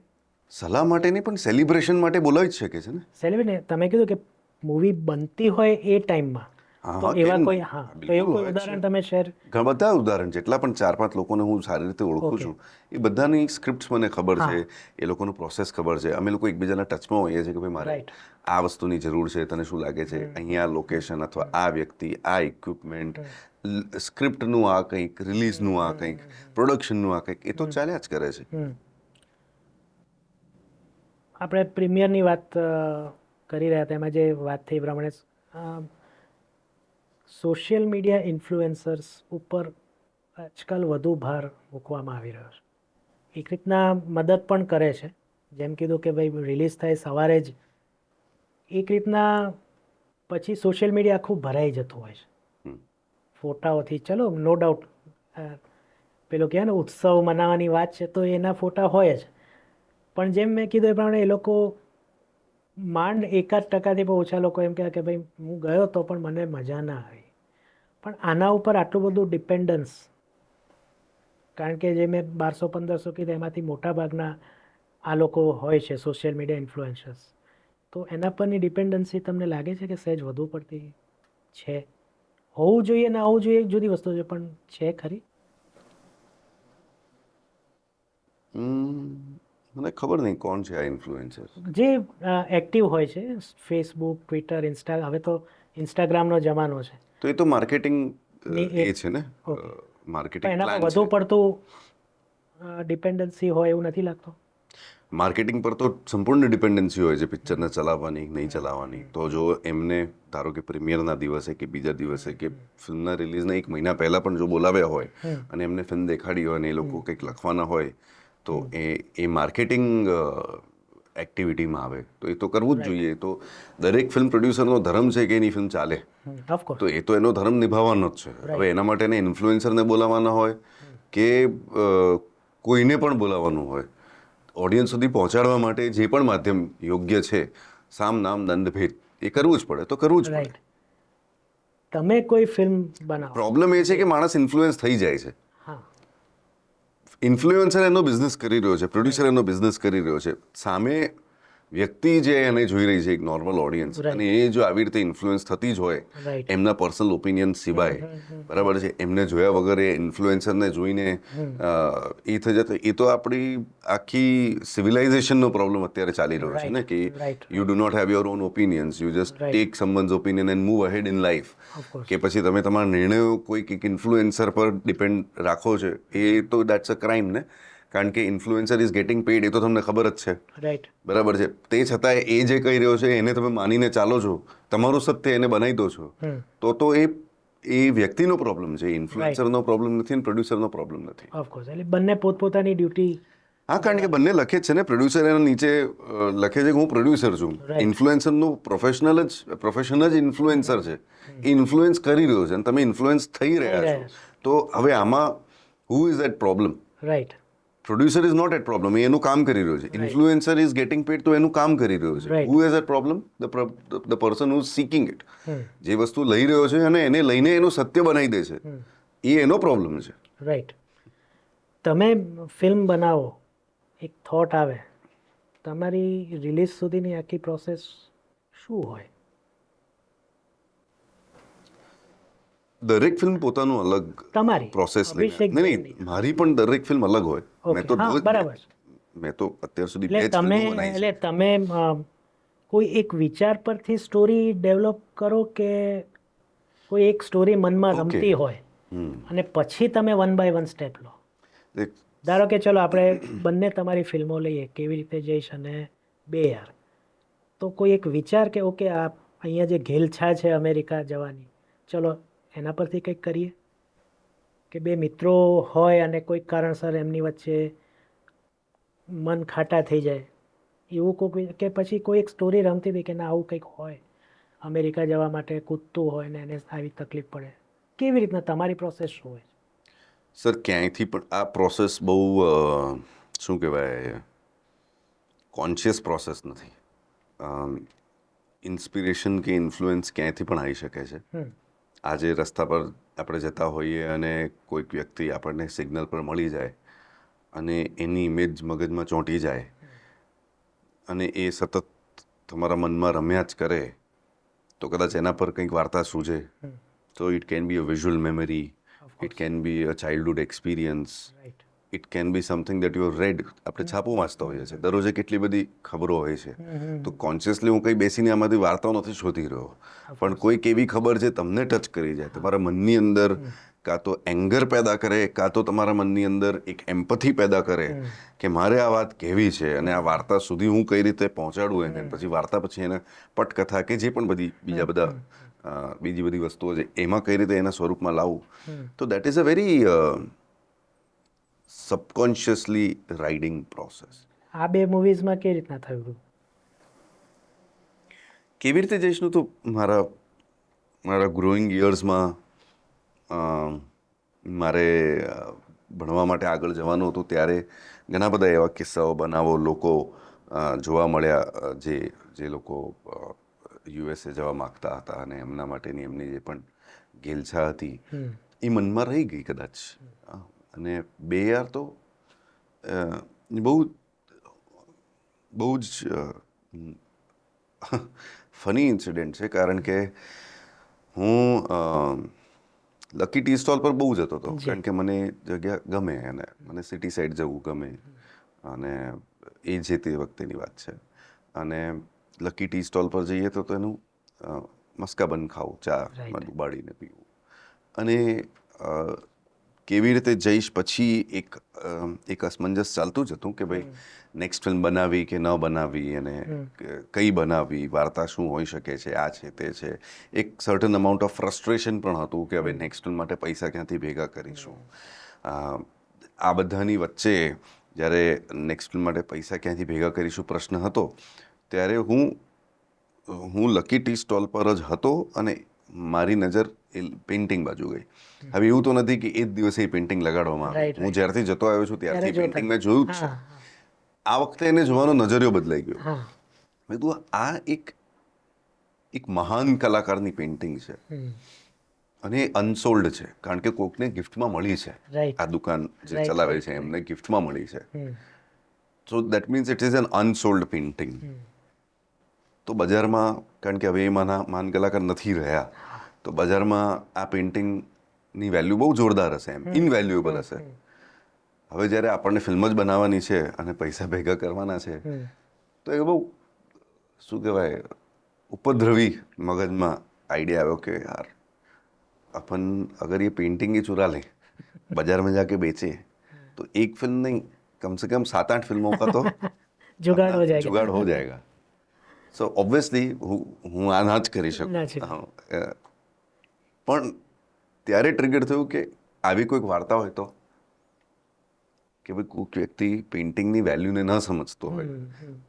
S2: સલાહ માટે નહીં પણ સેલિબ્રેશન માટે બોલાવી જ શકે છે ને.
S1: સેલિબ્રેટ તમે કીધું કે મૂવી બનતી હોય એ ટાઈમમાં, તો એવા કોઈ તો એવું કોઈ ઉદાહરણ તમે શેર?
S2: ઘણા બધા ઉદાહરણ, જેટલા પણ 4-5 લોકોને હું સારી રીતે ઓળખું છું એ બધાની સ્ક્રિપ્ટ્સ મને ખબર છે, એ લોકોનું પ્રોસેસ ખબર છે. અમે લોકો એકબીજાના ટચમાં હોઈએ છીએ કે ભાઈ મારે આ વસ્તુની જરૂર છે, તને શું લાગે છે, અહીંયા લોકેશન અથવા આ વ્યક્તિ, આ ઇક્વિપમેન્ટ, સ્ક્રિપ્ટનું આ કંઈક, રિલીઝનું આ કંઈક, પ્રોડક્શનનું આ કંઈક, એ તો ચાલ્યા જ કરે છે.
S1: આપણે પ્રીમિયરની વાત કરી રહ્યા હતા, એમાં જે વાત થઈ એ પ્રમાણે સોશિયલ મીડિયા ઇન્ફ્લુએન્સર્સ ઉપર આજકાલ વધુ ભાર મૂકવામાં આવી રહ્યો છે. એક રીતના મદદ પણ કરે છે, જેમ કીધું કે ભાઈ રિલીઝ થાય સવારે જ એક રીતના પછી સોશિયલ મીડિયા આખું ભરાઈ જતું હોય છે ફોટાઓથી. ચલો નો ડાઉટ પેલો કહે ને ઉત્સવ મનાવવાની વાત છે તો એના ફોટા હોય જ, પણ જેમ મેં કીધું એ પ્રમાણે એ લોકો માંડ 1% પણ ઓછા લોકો એમ કહે કે ભાઈ હું ગયો તો પણ મને મજા ના આવી. પણ આના ઉપર આટલું બધું ડિપેન્ડન્સ, કારણ કે જે મેં 1200-1500 કીધું એમાંથી મોટા ભાગના આ લોકો હોય છે સોશિયલ મીડિયા ઇન્ફ્લુએન્સર્સ, તો એના પરની ડિપેન્ડન્સી તમને લાગે છે કે સહેજ વધુ પડતી છે? હોવું જોઈએ ના હોવું જોઈએ એક જુદી વસ્તુ છે, પણ છે ખરી?
S2: મને ખબર નહીં કોણ છે આ ઇન્ફ્લુએન્સર
S1: જે એક્ટિવ હોય છે, ફેસબુક, ટ્વિટર, ઇન્સ્ટા, હવે તો ઇન્સ્ટાગ્રામનો જમાનો છે.
S2: તો એ તો માર્કેટિંગ એ છે ને, માર્કેટિંગ
S1: એના
S2: પ્લાન
S1: પર વધુ પડતું ડિપેન્ડન્સી હોય એવું નથી લાગતું?
S2: માર્કેટિંગ પર તો સંપૂર્ણ ડિપેન્ડન્સી હોય છે પિક્ચરને ચલાવવાની નહીં ચલાવવાની. તો જો એમને ધારો કે પ્રીમિયરના દિવસે કે બીજા દિવસે કે ફિલ્મના રિલીઝના 1 મહિના પહેલાં પણ જો બોલાવ્યા હોય અને એમને ફિલ્મ દેખાડી હોય અને એ લોકો કંઈક લખવાના હોય તો એ માર્કેટિંગ એક્ટિવિટીમાં આવે તો એ તો કરવું જ જોઈએ. તો દરેક ફિલ્મ પ્રોડ્યુસરનો ધર્મ છે કે એની ફિલ્મ ચાલે, તો એ તો એનો ધર્મ નિભાવવાનો જ છે. હવે એના માટે એને ઇન્ફ્લુએન્સરને બોલાવવાના હોય કે કોઈને પણ બોલાવવાનું હોય, ઓડિયન્સ સુધી પહોંચાડવા માટે જે પણ માધ્યમ યોગ્ય છે, સામ નામ દંડ ભેદ, એ કરવું જ પડે તો કરવું જ પડે.
S1: તમે કોઈ ફિલ્મ બનાવો,
S2: પ્રોબ્લેમ એ છે કે માણસ ઇન્ફ્લુએન્સ થઈ જાય છે. ઇન્ફ્લુએન્સર એનો બિઝનેસ કરી રહ્યો છે, પ્રોડ્યુસર એનો બિઝનેસ કરી રહ્યો છે, સામે વ્યક્તિ જે એને જોઈ રહી છે, એક નોર્મલ ઓડિયન્સ, અને એ જો આવી રીતે ઇન્ફ્લુઅન્સ થતી જ હોય
S1: રાઈટ
S2: એમના પર્સનલ ઓપિનિયન સિવાય, બરાબર છે, એમને જોયા વગર એ ઇન્ફ્લુએન્સરને જોઈને એ થઈ જતો, એ તો આપણી આખી સિવિલાઇઝેશનનો પ્રોબ્લેમ અત્યારે ચાલી રહ્યો છે ને, કે you do not have your own opinions, you just take someone's opinion and move ahead in life. કે પછી તમે તમારા નિર્ણયો કોઈક એક ઇન્ફ્લુએન્સર પર ડિપેન્ડ રાખો છો, એ તો દેટ્સ અ ક્રાઇમ ને. કારણ કે ઇન્ફ્લુએન્સર ઇઝ ગેટિંગ પેઇડ, એ તો તમને ખબર જ છે,
S1: રાઈટ
S2: બરાબર છે. તે છતાં એ જે કહી રહ્યો છે એને તમે માનીને ચાલો છો, તમારું સત્ય એને બનાવી દો છો, તો એ વ્યક્તિનો પ્રોબ્લેમ છે, ઇન્ફ્લુએન્સરનો પ્રોબ્લેમ નથી અને પ્રોડ્યુસરનો પ્રોબ્લેમ નથી.
S1: ઓફકોર્સ, એટલે બંને પોતપોતાની ડ્યુટી.
S2: હા, કારણ કે બંને લખે જ છે ને, પ્રોડ્યુસર એના નીચે લખે છે કે હું પ્રોડ્યુસર છું, ઇન્ફ્લુએન્સરનું પ્રોફેશન જ ઇન્ફ્લુએન્સર છે, એ ઇન્ફ્લુએન્સ કરી રહ્યો છે અને તમે ઇન્ફ્લુએન્સ થઈ રહ્યા છો. તો હવે આમાં who is at problem?
S1: Right,
S2: producer is not at problem, એ એનું કામ કરી રહ્યો છે. ઇન્ફ્લુએન્સર ઇઝ ગેટિંગ પેડ, તો એનું કામ કરી રહ્યો છે. Who is at problem? The person who is seeking it. જે વસ્તુ લઈ રહ્યો છે અને એને લઈને એનું સત્ય બનાવી દે છે, એ એનો પ્રોબ્લેમ છે.
S1: રાઈટ. તમે ફિલ્મ બનાવો, એક થોટ આવે, તમારી રિલીઝ સુધીની આખી પ્રોસેસ શું હોય?
S2: દરેક ફિલ્મ પોતાનું અલગ
S1: તમારી
S2: પ્રોસેસ લઈને, નહીં, મારી પણ દરેક ફિલ્મ અલગ હોય.
S1: બરાબર.
S2: મેં તો અત્યાર સુધી
S1: એટલે તમે કોઈ એક વિચાર પરથી સ્ટોરી ડેવલપ કરો કે કોઈ એક સ્ટોરી મનમાં રમતી હોય અને પછી તમે 1 by 1 સ્ટેપ લો? ધારો કે ચલો આપણે બંને તમારી ફિલ્મો લઈએ, કેવી રીતે જઈશ અને 2 યાર, તો કોઈ એક વિચાર કે ઓકે આ અહીંયા જે ઘેલછા છે અમેરિકા જવાની, ચલો એના પરથી કંઈક કરીએ, કે 2 મિત્રો હોય અને કોઈક કારણસર એમની વચ્ચે મન ખાટા થઈ જાય, એવું કોઈ, કે પછી કોઈ એક સ્ટોરી રમતી હતી કે ના આવું કંઈક હોય, અમેરિકા જવા માટે કૂદતું હોય ને એને આવી તકલીફ પડે, કેવી રીતના તમારી પ્રોસેસ શું હોય?
S2: સર, ક્યાંયથી પણ આ પ્રોસેસ બહુ શું કહેવાય, કોન્શિયસ પ્રોસેસ નથી. ઇન્સ્પિરેશન કે ઇન્ફ્લુઅન્સ ક્યાંયથી પણ આવી શકે છે. આજે રસ્તા પર આપણે જતા હોઈએ અને કોઈક વ્યક્તિ આપણને સિગ્નલ પર મળી જાય અને એની ઇમેજ મગજમાં ચોંટી જાય અને એ સતત તમારા મનમાં રમ્યા જ કરે, તો કદાચ એના પર કંઈક વાર્તા સૂઝે. તો it can be a visual memory, it can be a childhood experience, it can be something that you read. આપણે છાપું વાંચતા હોઈએ છીએ, દરરોજે કેટલી બધી ખબરો હોય છે. તો કોન્શિયસલી હું કંઈ બેસીને આમાંથી વાર્તાઓ નથી શોધી રહ્યો, પણ કોઈક એવી ખબર જે તમને ટચ કરી જાય, તમારા મનની અંદર કાં તો એંગર પેદા કરે, કાં તો તમારા મનની અંદર એક એમ્પથી પેદા કરે કે મારે આ વાત કહેવી છે અને આ વાર્તા સુધી હું કઈ રીતે પહોંચાડું એને, પછી વાર્તા પછી એને પટકથા કે જે પણ બીજી બધી વસ્તુઓ છે એમાં કઈ રીતે એના સ્વરૂપમાં લાવવું. તો that is a very subconsciously writing process.
S1: આ 2 મૂવીઝમાં કેવી રીતના થયું?
S2: કેવી રીતે જઈશનું તો મારા ગ્રોઈંગ યર્સમાં મારે ભણવા માટે આગળ જવાનું હતું, ત્યારે ઘણા બધા એવા કિસ્સાઓ, બનાવો, લોકો જોવા મળ્યા જે લોકો યુએસએ જવા માગતા હતા અને એમના માટેની એમની જે પણ ઘેલછા હતી એ મનમાં રહી ગઈ કદાચ. અને 2 યાર તો બહુ જ ફની ઇન્સિડન્ટ છે, કારણ કે હું લકી ટી સ્ટોલ પર બહુ જતો હતો, કારણ કે મને જગ્યા ગમે અને મને સિટી સાઈડ જવું ગમે, અને એ જે તે વખતેની વાત છે. અને લકી ટી સ્ટોલ પર જઈએ તો એનું મસ્કાબન ખાવું, ચા ઉબાડીને પીવું, અને કેવી રીતે જઈશ પછી એક અસમંજસ ચાલતું જ હતું કે ભાઈ નેક્સ્ટ ફિલ્મ બનાવી કે ન બનાવવી, અને કઈ બનાવવી, વાર્તા શું હોઈ શકે છે, આ છે તે છે. એક સર્ટન અમાઉન્ટ ઓફ ફ્રસ્ટ્રેશન પણ હતું કે હવે નેક્સ્ટ ફિલ્મ માટે પૈસા ક્યાંથી ભેગા કરીશું. આ બધાની વચ્ચે જ્યારે નેક્સ્ટ ફિલ્મ માટે પૈસા ક્યાંથી ભેગા કરીશું પ્રશ્ન હતો, ત્યારે હું લકી ટી સ્ટોલ પર જ હતો અને મારી નજર એ પેઇન્ટિંગ બાજુ ગઈ. હવે એવું તો નથી કે એ જ દિવસે એ પેઇન્ટિંગ લગાડવામાં આવે, હું જ્યારથી જતો આવ્યો છું ત્યારથી પેઇન્ટિંગ મેં જોયું જ છે. આ વખતે એને જોવાનો નજરિયો બદલાઈ ગયો. મેં કીધું આ એક મહાન કલાકારની પેઇન્ટિંગ છે અને એ અનસોલ્ડ છે, કારણ કે કોકને ગિફ્ટમાં મળી છે. આ દુકાન જે ચલાવે છે એમને ગિફ્ટમાં મળી છે. So that means it is an unsold painting. તો બજારમાં, કારણ કે હવે એ માન કલાકાર નથી રહ્યા, તો બજારમાં આ પેઇન્ટિંગની વેલ્યુ બહુ જોરદાર હશે, એમ ઇનવેલ્યુએબલ હશે. હવે જ્યારે આપણને ફિલ્મ જ બનાવવાની છે અને પૈસા ભેગા કરવાના છે, તો એ બહુ શું કહેવાય ઉપદ્રવી મગજમાં આઈડિયા આવ્યો કે યાર अपन अगर ये पेंटिंग ही चुरा लें, बाजार में जाके बेचे, तो एक फिल्म नहीं, कम से कम 7-8 फिल्मों का तो
S1: जुगाड़ हो जाएगा.
S2: जुगाड़ हो जाएगा. સો ઓબ્વિયસલી હું આ ના જ કરી શકું. પણ ત્યારે ટ્રિગર થયું કે આવી કોઈક વાર્તા હોય તો, કે ભાઈ કોઈક વ્યક્તિ પેઇન્ટિંગની વેલ્યુને ન સમજતો હોય,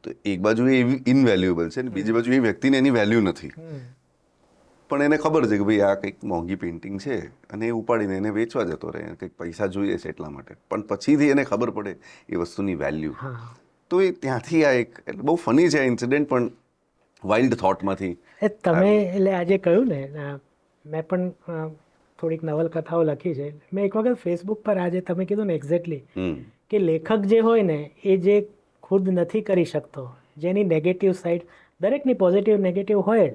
S2: તો એક બાજુ એ ઇનવેલ્યુએબલ છે ને બીજી બાજુ એ વ્યક્તિને એની વેલ્યુ નથી, પણ એને ખબર છે કે ભાઈ આ કંઈક મોંઘી પેઇન્ટિંગ છે અને એ ઉપાડીને એને વેચવા જતો રહે, કંઈક પૈસા જોઈએ છે એટલા માટે, પણ પછીથી એને ખબર પડે એ વસ્તુની વેલ્યુ. તો એ ત્યાંથી આ એક એટલે બહુ ફની છે આ ઇન્સિડન્ટ, પણ વાઇલ્ડ થોટમાંથી.
S1: તમે એટલે આજે કહ્યું ને, મેં પણ થોડીક નવલકથાઓ લખી છે. મેં એક વખત ફેસબુક પર આજે તમે કીધું ને એક્ઝેક્ટલી, કે લેખક જે હોય ને એ જે ખુદ નથી કરી શકતો, જેની નેગેટિવ સાઈડ, દરેકની પોઝિટિવ નેગેટિવ હોય,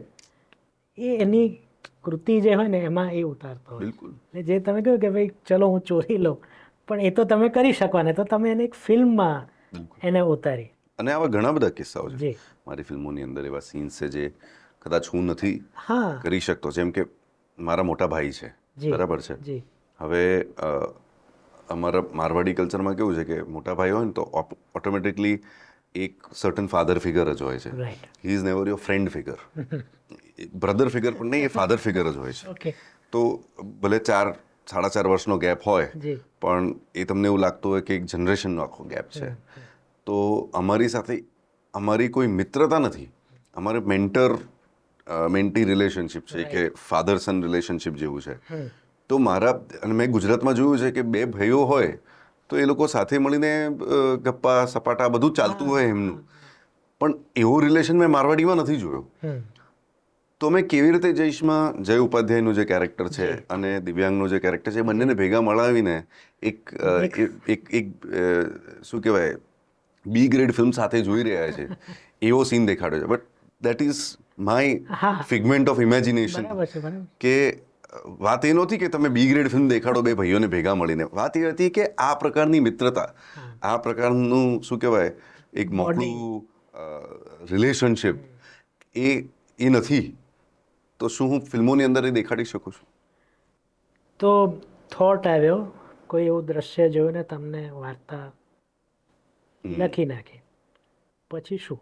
S1: એ એની કૃતિ જે હોય ને એમાં એ ઉતારતો હોય.
S2: બિલકુલ.
S1: એટલે જે તમે કહ્યું કે ભાઈ ચલો હું ચોરી લઉં, પણ એ તો તમે કરી શકો ને, તો તમે એને એક ફિલ્મમાં એને ઉતારી.
S2: અને આવા ઘણા બધા કિસ્સાઓ છે
S1: જી.
S2: મારી ફિલ્મોની અંદર, એવા સીન્સ છે જે કદાચ હું નથી
S1: હા
S2: કરી શકતો. જેમ કે મારા મોટા ભાઈ છે, બરાબર છે.
S1: જી.
S2: હવે અમારા મારવાડી કલ્ચરમાં કેવું છે કે મોટા ભાઈ હોય ને તો ઓટોમેટિકલી એક સર્ટન ફાધર ફિગર જ હોય છે.
S1: Right.
S2: He is never your friend figure, brother figure પણ નહીં, એ ફાધર ફિગર જ હોય છે.
S1: ઓકે.
S2: તો ભલે 4-4.5 વર્ષનો ગેપ હોય,
S1: જી.
S2: પણ એ તમને એવું લાગતું હોય કે એક જનરેશનનો આખો ગેપ છે. તો અમારી સાથે અમારી કોઈ મિત્રતા નથી, અમારે મેન્ટી રિલેશનશિપ છે, કે ફાધર સન રિલેશનશિપ જેવું છે. તો અને મેં ગુજરાતમાં જોયું છે કે બે ભાઈઓ હોય તો એ લોકો સાથે મળીને ગપ્પા સપાટા બધું ચાલતું હોય એમનું, પણ એવો રિલેશન મેં મારવાડીમાં નથી જોયો. તો મેં કેવી રીતે જયેશમાં જય ઉપાધ્યાયનું જે કેરેક્ટર છે અને દિવ્યાંગનું જે કેરેક્ટર છે, એ બંનેને ભેગા મળાવીને એક શું કહેવાય બી ગ્રેડ ફિલ્મ સાથે જોઈ રહ્યા છે, એવો સીન દેખાડ્યો છે. But that is my figment of imagination. કે વાત એ નહોતી કે તમે બી ગ્રેડ ફિલ્મ દેખાડો બે ભાઈઓને ભેગા મળીને. વાત એ હતી કે આ પ્રકારની મિત્રતા, આ પ્રકારનું શું કહેવાય એક મોટું રિલેશનશિપ એ નથી. તો શું હું ફિલ્મોની અંદર એ દેખાડી શકું છું?
S1: તો થોટ આવ્યો, કોઈ એવું દ્રશ્ય જોયું ને તમને વાર્તા લખી નાખી, પછી શું?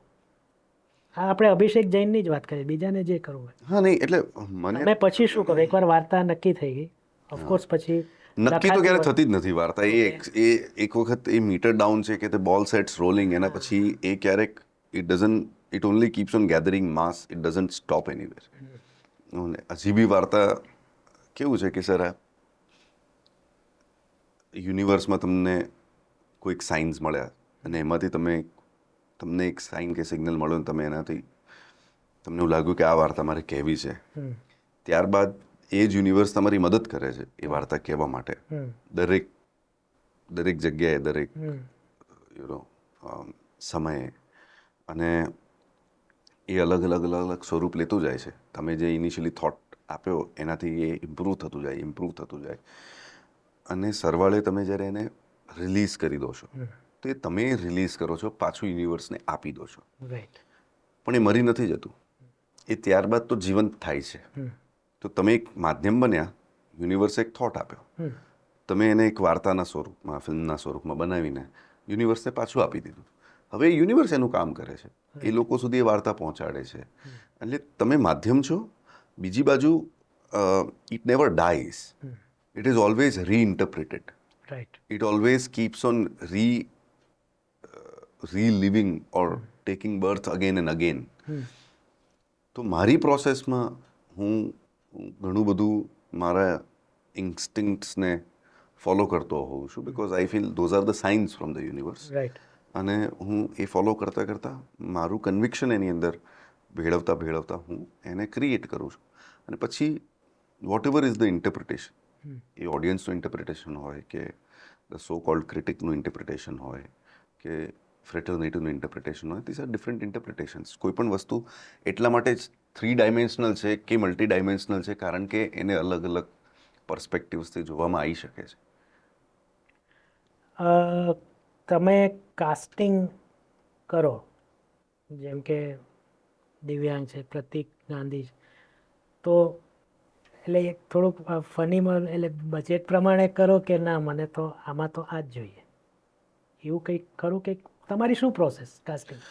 S1: હા, આપણે અભિષેક જૈનની જ વાત કરીએ, બીજાને જે કરવું હોય.
S2: હા નહીં, એટલે
S1: તમે પછી શું કરો? એકવાર વાર્તા નક્કી થઈ ગઈ, ઓફકોર્સ પછી
S2: નક્કી તો ક્યારે થતી જ નથી વાર્તા. એ એક વખત એ મીટર ડાઉન છે કે તે બોલ સેટ્સ રોલિંગ, એના પછી એ ક્યારેક it only keeps on gathering mass, it doesn't stop anywhere. હજી બી વાર્તા કેવું છે કે સર, યુનિવર્સમાં તમને કોઈક સાઇન્સ મળ્યા અને એમાંથી તમને એક સાઇન કે સિગ્નલ મળ્યો ને તમે એનાથી તમને એવું લાગ્યું કે આ વાર્તા મારે કહેવી છે, ત્યારબાદ એ જ યુનિવર્સ તમારી મદદ કરે છે એ વાર્તા કહેવા માટે. દરેક જગ્યાએ, દરેક સમયે, અને એ અલગ અલગ સ્વરૂપ લેતું જાય છે. તમે જે ઇનિશિયલી થોટ આપ્યો એનાથી એ ઇમ્પ્રૂવ થતું જાય, અને સરવાળે તમે જ્યારે એને રિલીઝ કરી દો છો, તો એ તમે રિલીઝ કરો છો, પાછું યુનિવર્સને આપી દો છો. પણ એ મરી નથી જતું, એ ત્યારબાદ તો જીવંત થાય છે. તો તમે એક માધ્યમ બન્યા, યુનિવર્સે એક થોટ આપ્યો, તમે એને એક વાર્તાના સ્વરૂપમાં, ફિલ્મના સ્વરૂપમાં બનાવીને યુનિવર્સને પાછું આપી દીધું. હવે યુનિવર્સ એનું કામ કરે છે, એ લોકો સુધી એ વાર્તા પહોંચાડે છે. એટલે તમે માધ્યમ છો. બીજી બાજુ it never dies, it is always reinterpreted. It always keeps on reliving or taking birth again and again. તો મારી પ્રોસેસમાં હું ઘણું બધું મારા ઇન્સ્ટિંક્ટ્સને ફોલો કરતો હોઉં છું, because I feel those are the science from the universe. અને હું એ ફોલો કરતાં મારું કન્વિક્શન એની અંદર ભેળવતા હું એને ક્રિએટ કરું છું. અને પછી whatever is the interpretation, એ ઓડિયન્સનું ઇન્ટરપ્રિટેશન હોય કે ધ સો કોલ્ડ ક્રિટિકનું ઇન્ટરપ્રિટેશન હોય કે ફ્રેટર્નિટીનું ઇન્ટરપ્રિટેશન હોય, ધીસ આર ડિફરન્ટ ઇન્ટરપ્રિટેશન્સ. કોઈ પણ વસ્તુ એટલા માટે જ 3 ડાયમેન્શનલ છે કે મલ્ટી ડાયમેન્શનલ છે, કારણ કે એને અલગ અલગ પર્સપેક્ટિવ્સથી જોવામાં આવી શકે છે.
S1: તમે કાસ્ટિંગ કરો, જેમ કે દિવ્યાંગ છે, પ્રતિક ગાંધી છે, તો એટલે એક થોડુંક ફનીમાં એટલે બજેટ પ્રમાણે કરો કે ના મને તો આમાં તો આ જ જોઈએ, એવું કંઈક ખરું? કંઈક તમારી શું પ્રોસેસ કાસ્ટિંગ?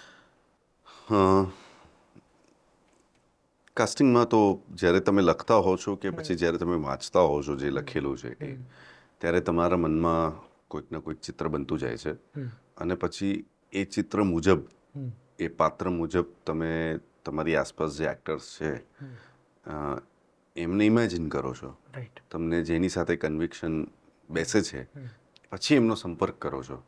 S2: કાસ્ટિંગમાં તો જ્યારે તમે લખતા હો છો કે પછી જ્યારે તમે વાંચતા હો છો જે લખેલું છે એ, ત્યારે તમારા મનમાં કોઈક ને કોઈક ચિત્ર બનતું જાય છે, અને પછી એ ચિત્ર મુજબ, એ પાત્ર મુજબ તમે તમારી આસપાસ જે એક્ટર્સ છે એમને ઇમેજિન કરો છો.
S1: રાઈટ.
S2: તમને જેની સાથે કન્વિક્શન બેસે છે પછી એમનો સંપર્ક કરો છો,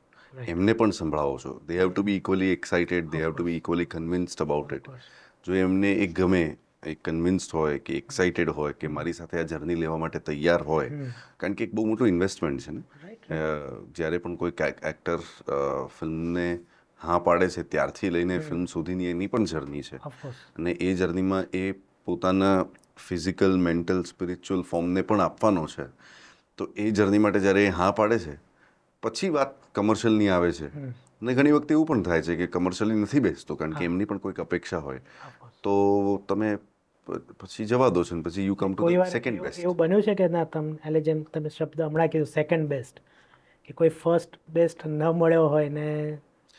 S2: એમને પણ સંભળાવો છો. They have to be equally excited, they have to be equally convinced about it. જો એમને એ ગમે, એ કન્વિન્સ્ડ હોય કે એક્સાઇટેડ હોય કે મારી સાથે આ જર્ની લેવા માટે તૈયાર હોય, કારણ કે એક બહુ મોટું ઇન્વેસ્ટમેન્ટ છે ને. જ્યારે પણ કોઈ એક્ટર ફિલ્મને હા પાડે છે ત્યારથી લઈને ફિલ્મ સુધીની એની પણ જર્ની છે, અને એ જર્નીમાં એ પોતાના ફિઝિકલ, મેન્ટલ, સ્પિરિચ્યુઅલ ફોર્મને પણ આપવાનો છે. તો એ જર્ની માટે જ્યારે એ હા પાડે છે પછી વાત કમર્શિયલની આવે છે, અને ઘણી વખતે એવું પણ થાય છે કે કમર્શિયલી નથી બેસતો, કારણ કે એમની પણ કોઈક અપેક્ષા હોય, તો તમે પછી જવા દો છો, પછી યુ કમ ટુ
S1: કોઈ વાર
S2: સેકન્ડ બેસ્ટ.
S1: એવું બન્યું છે કે ના એટલે જેમ તમે શબ્દ હમણાં કીધું સેકન્ડ બેસ્ટ, કે કોઈ ફર્સ્ટ બેસ્ટ ન મળ્યો હોય ને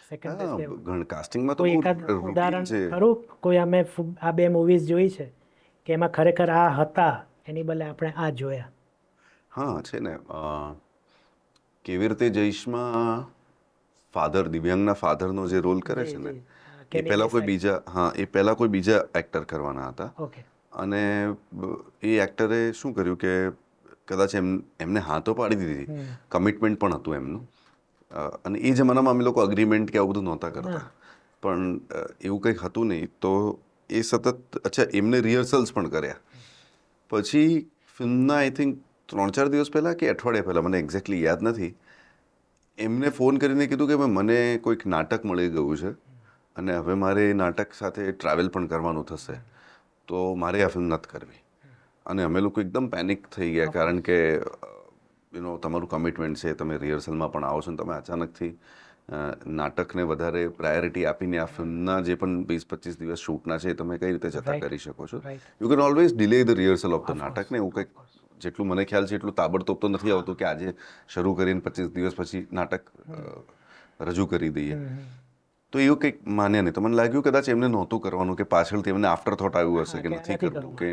S1: સેકન્ડ બેસ્ટ લેવો?
S2: કાસ્ટિંગમાં તો
S1: કોઈ
S2: બહુ
S1: એકાદ
S2: રૂટીન
S1: ઉદાહરણ
S2: છે.
S1: ખરું? કોઈ અમે આ 2 મૂવીઝ જોઈ છે કે એમાં ખરેખર આ હતા, એની બદલે આપણે આ જોયા?
S2: હા છે ને. કેવી રીતે જઈશમાં ફાધર, દિવ્યાંગના ફાધરનો જે રોલ કરે છે ને, એ પહેલાં કોઈ બીજા, એ પહેલાં કોઈ બીજા એક્ટર કરવાના હતા.
S1: ઓકે.
S2: અને એ એક્ટરે શું કર્યું કે કદાચ એમને હા તો પાડી દીધી, કમિટમેન્ટ પણ હતું એમનું, અને એ જમાનામાં અમે લોકો અગ્રીમેન્ટ કે આવું બધું નહોતા કરતા, પણ એવું કંઈક હતું નહીં. તો એ સતત એમને રિહર્સલ્સ પણ કર્યા. પછી ફિલ્મના આઈ થિંક 3-4 દિવસ પહેલાં કે અઠવાડિયા પહેલાં, મને એક્ઝેક્ટલી યાદ નથી, એમને ફોન કરીને કીધું કે મને કોઈક નાટક મળી ગયું છે અને હવે મારે એ નાટક સાથે ટ્રાવેલ પણ કરવાનું થશે, તો મારે આ ફિલ્મ નથી કરવી. અને અમે લોકો એકદમ પેનિક થઈ ગયા, કારણ કે તમારું કમિટમેન્ટ છે, તમે રિહર્સલમાં પણ આવો છો, ને તમે અચાનકથી નાટકને વધારે પ્રાયોરિટી આપીને આ ફિલ્મના જે પણ 20-25 દિવસ શૂટના છે એ તમે કઈ રીતે જતા કરી શકો છો? You can always delay the rehearsal of the નાટક. ને એવું કંઈક, જેટલું મને ખ્યાલ છે એટલું તાબડતોબ તો નથી આવતું કે આજે શરૂ કરીને 25 દિવસ પછી નાટક રજૂ કરી દઈએ. તો એવું કંઈક માન્ય નહીં. તો મને લાગ્યું કદાચ એમને નહોતું કરવાનું, કે પાછળથી એમને આફ્ટર થોટ આવ્યું હશે કે નથી કરવું, કે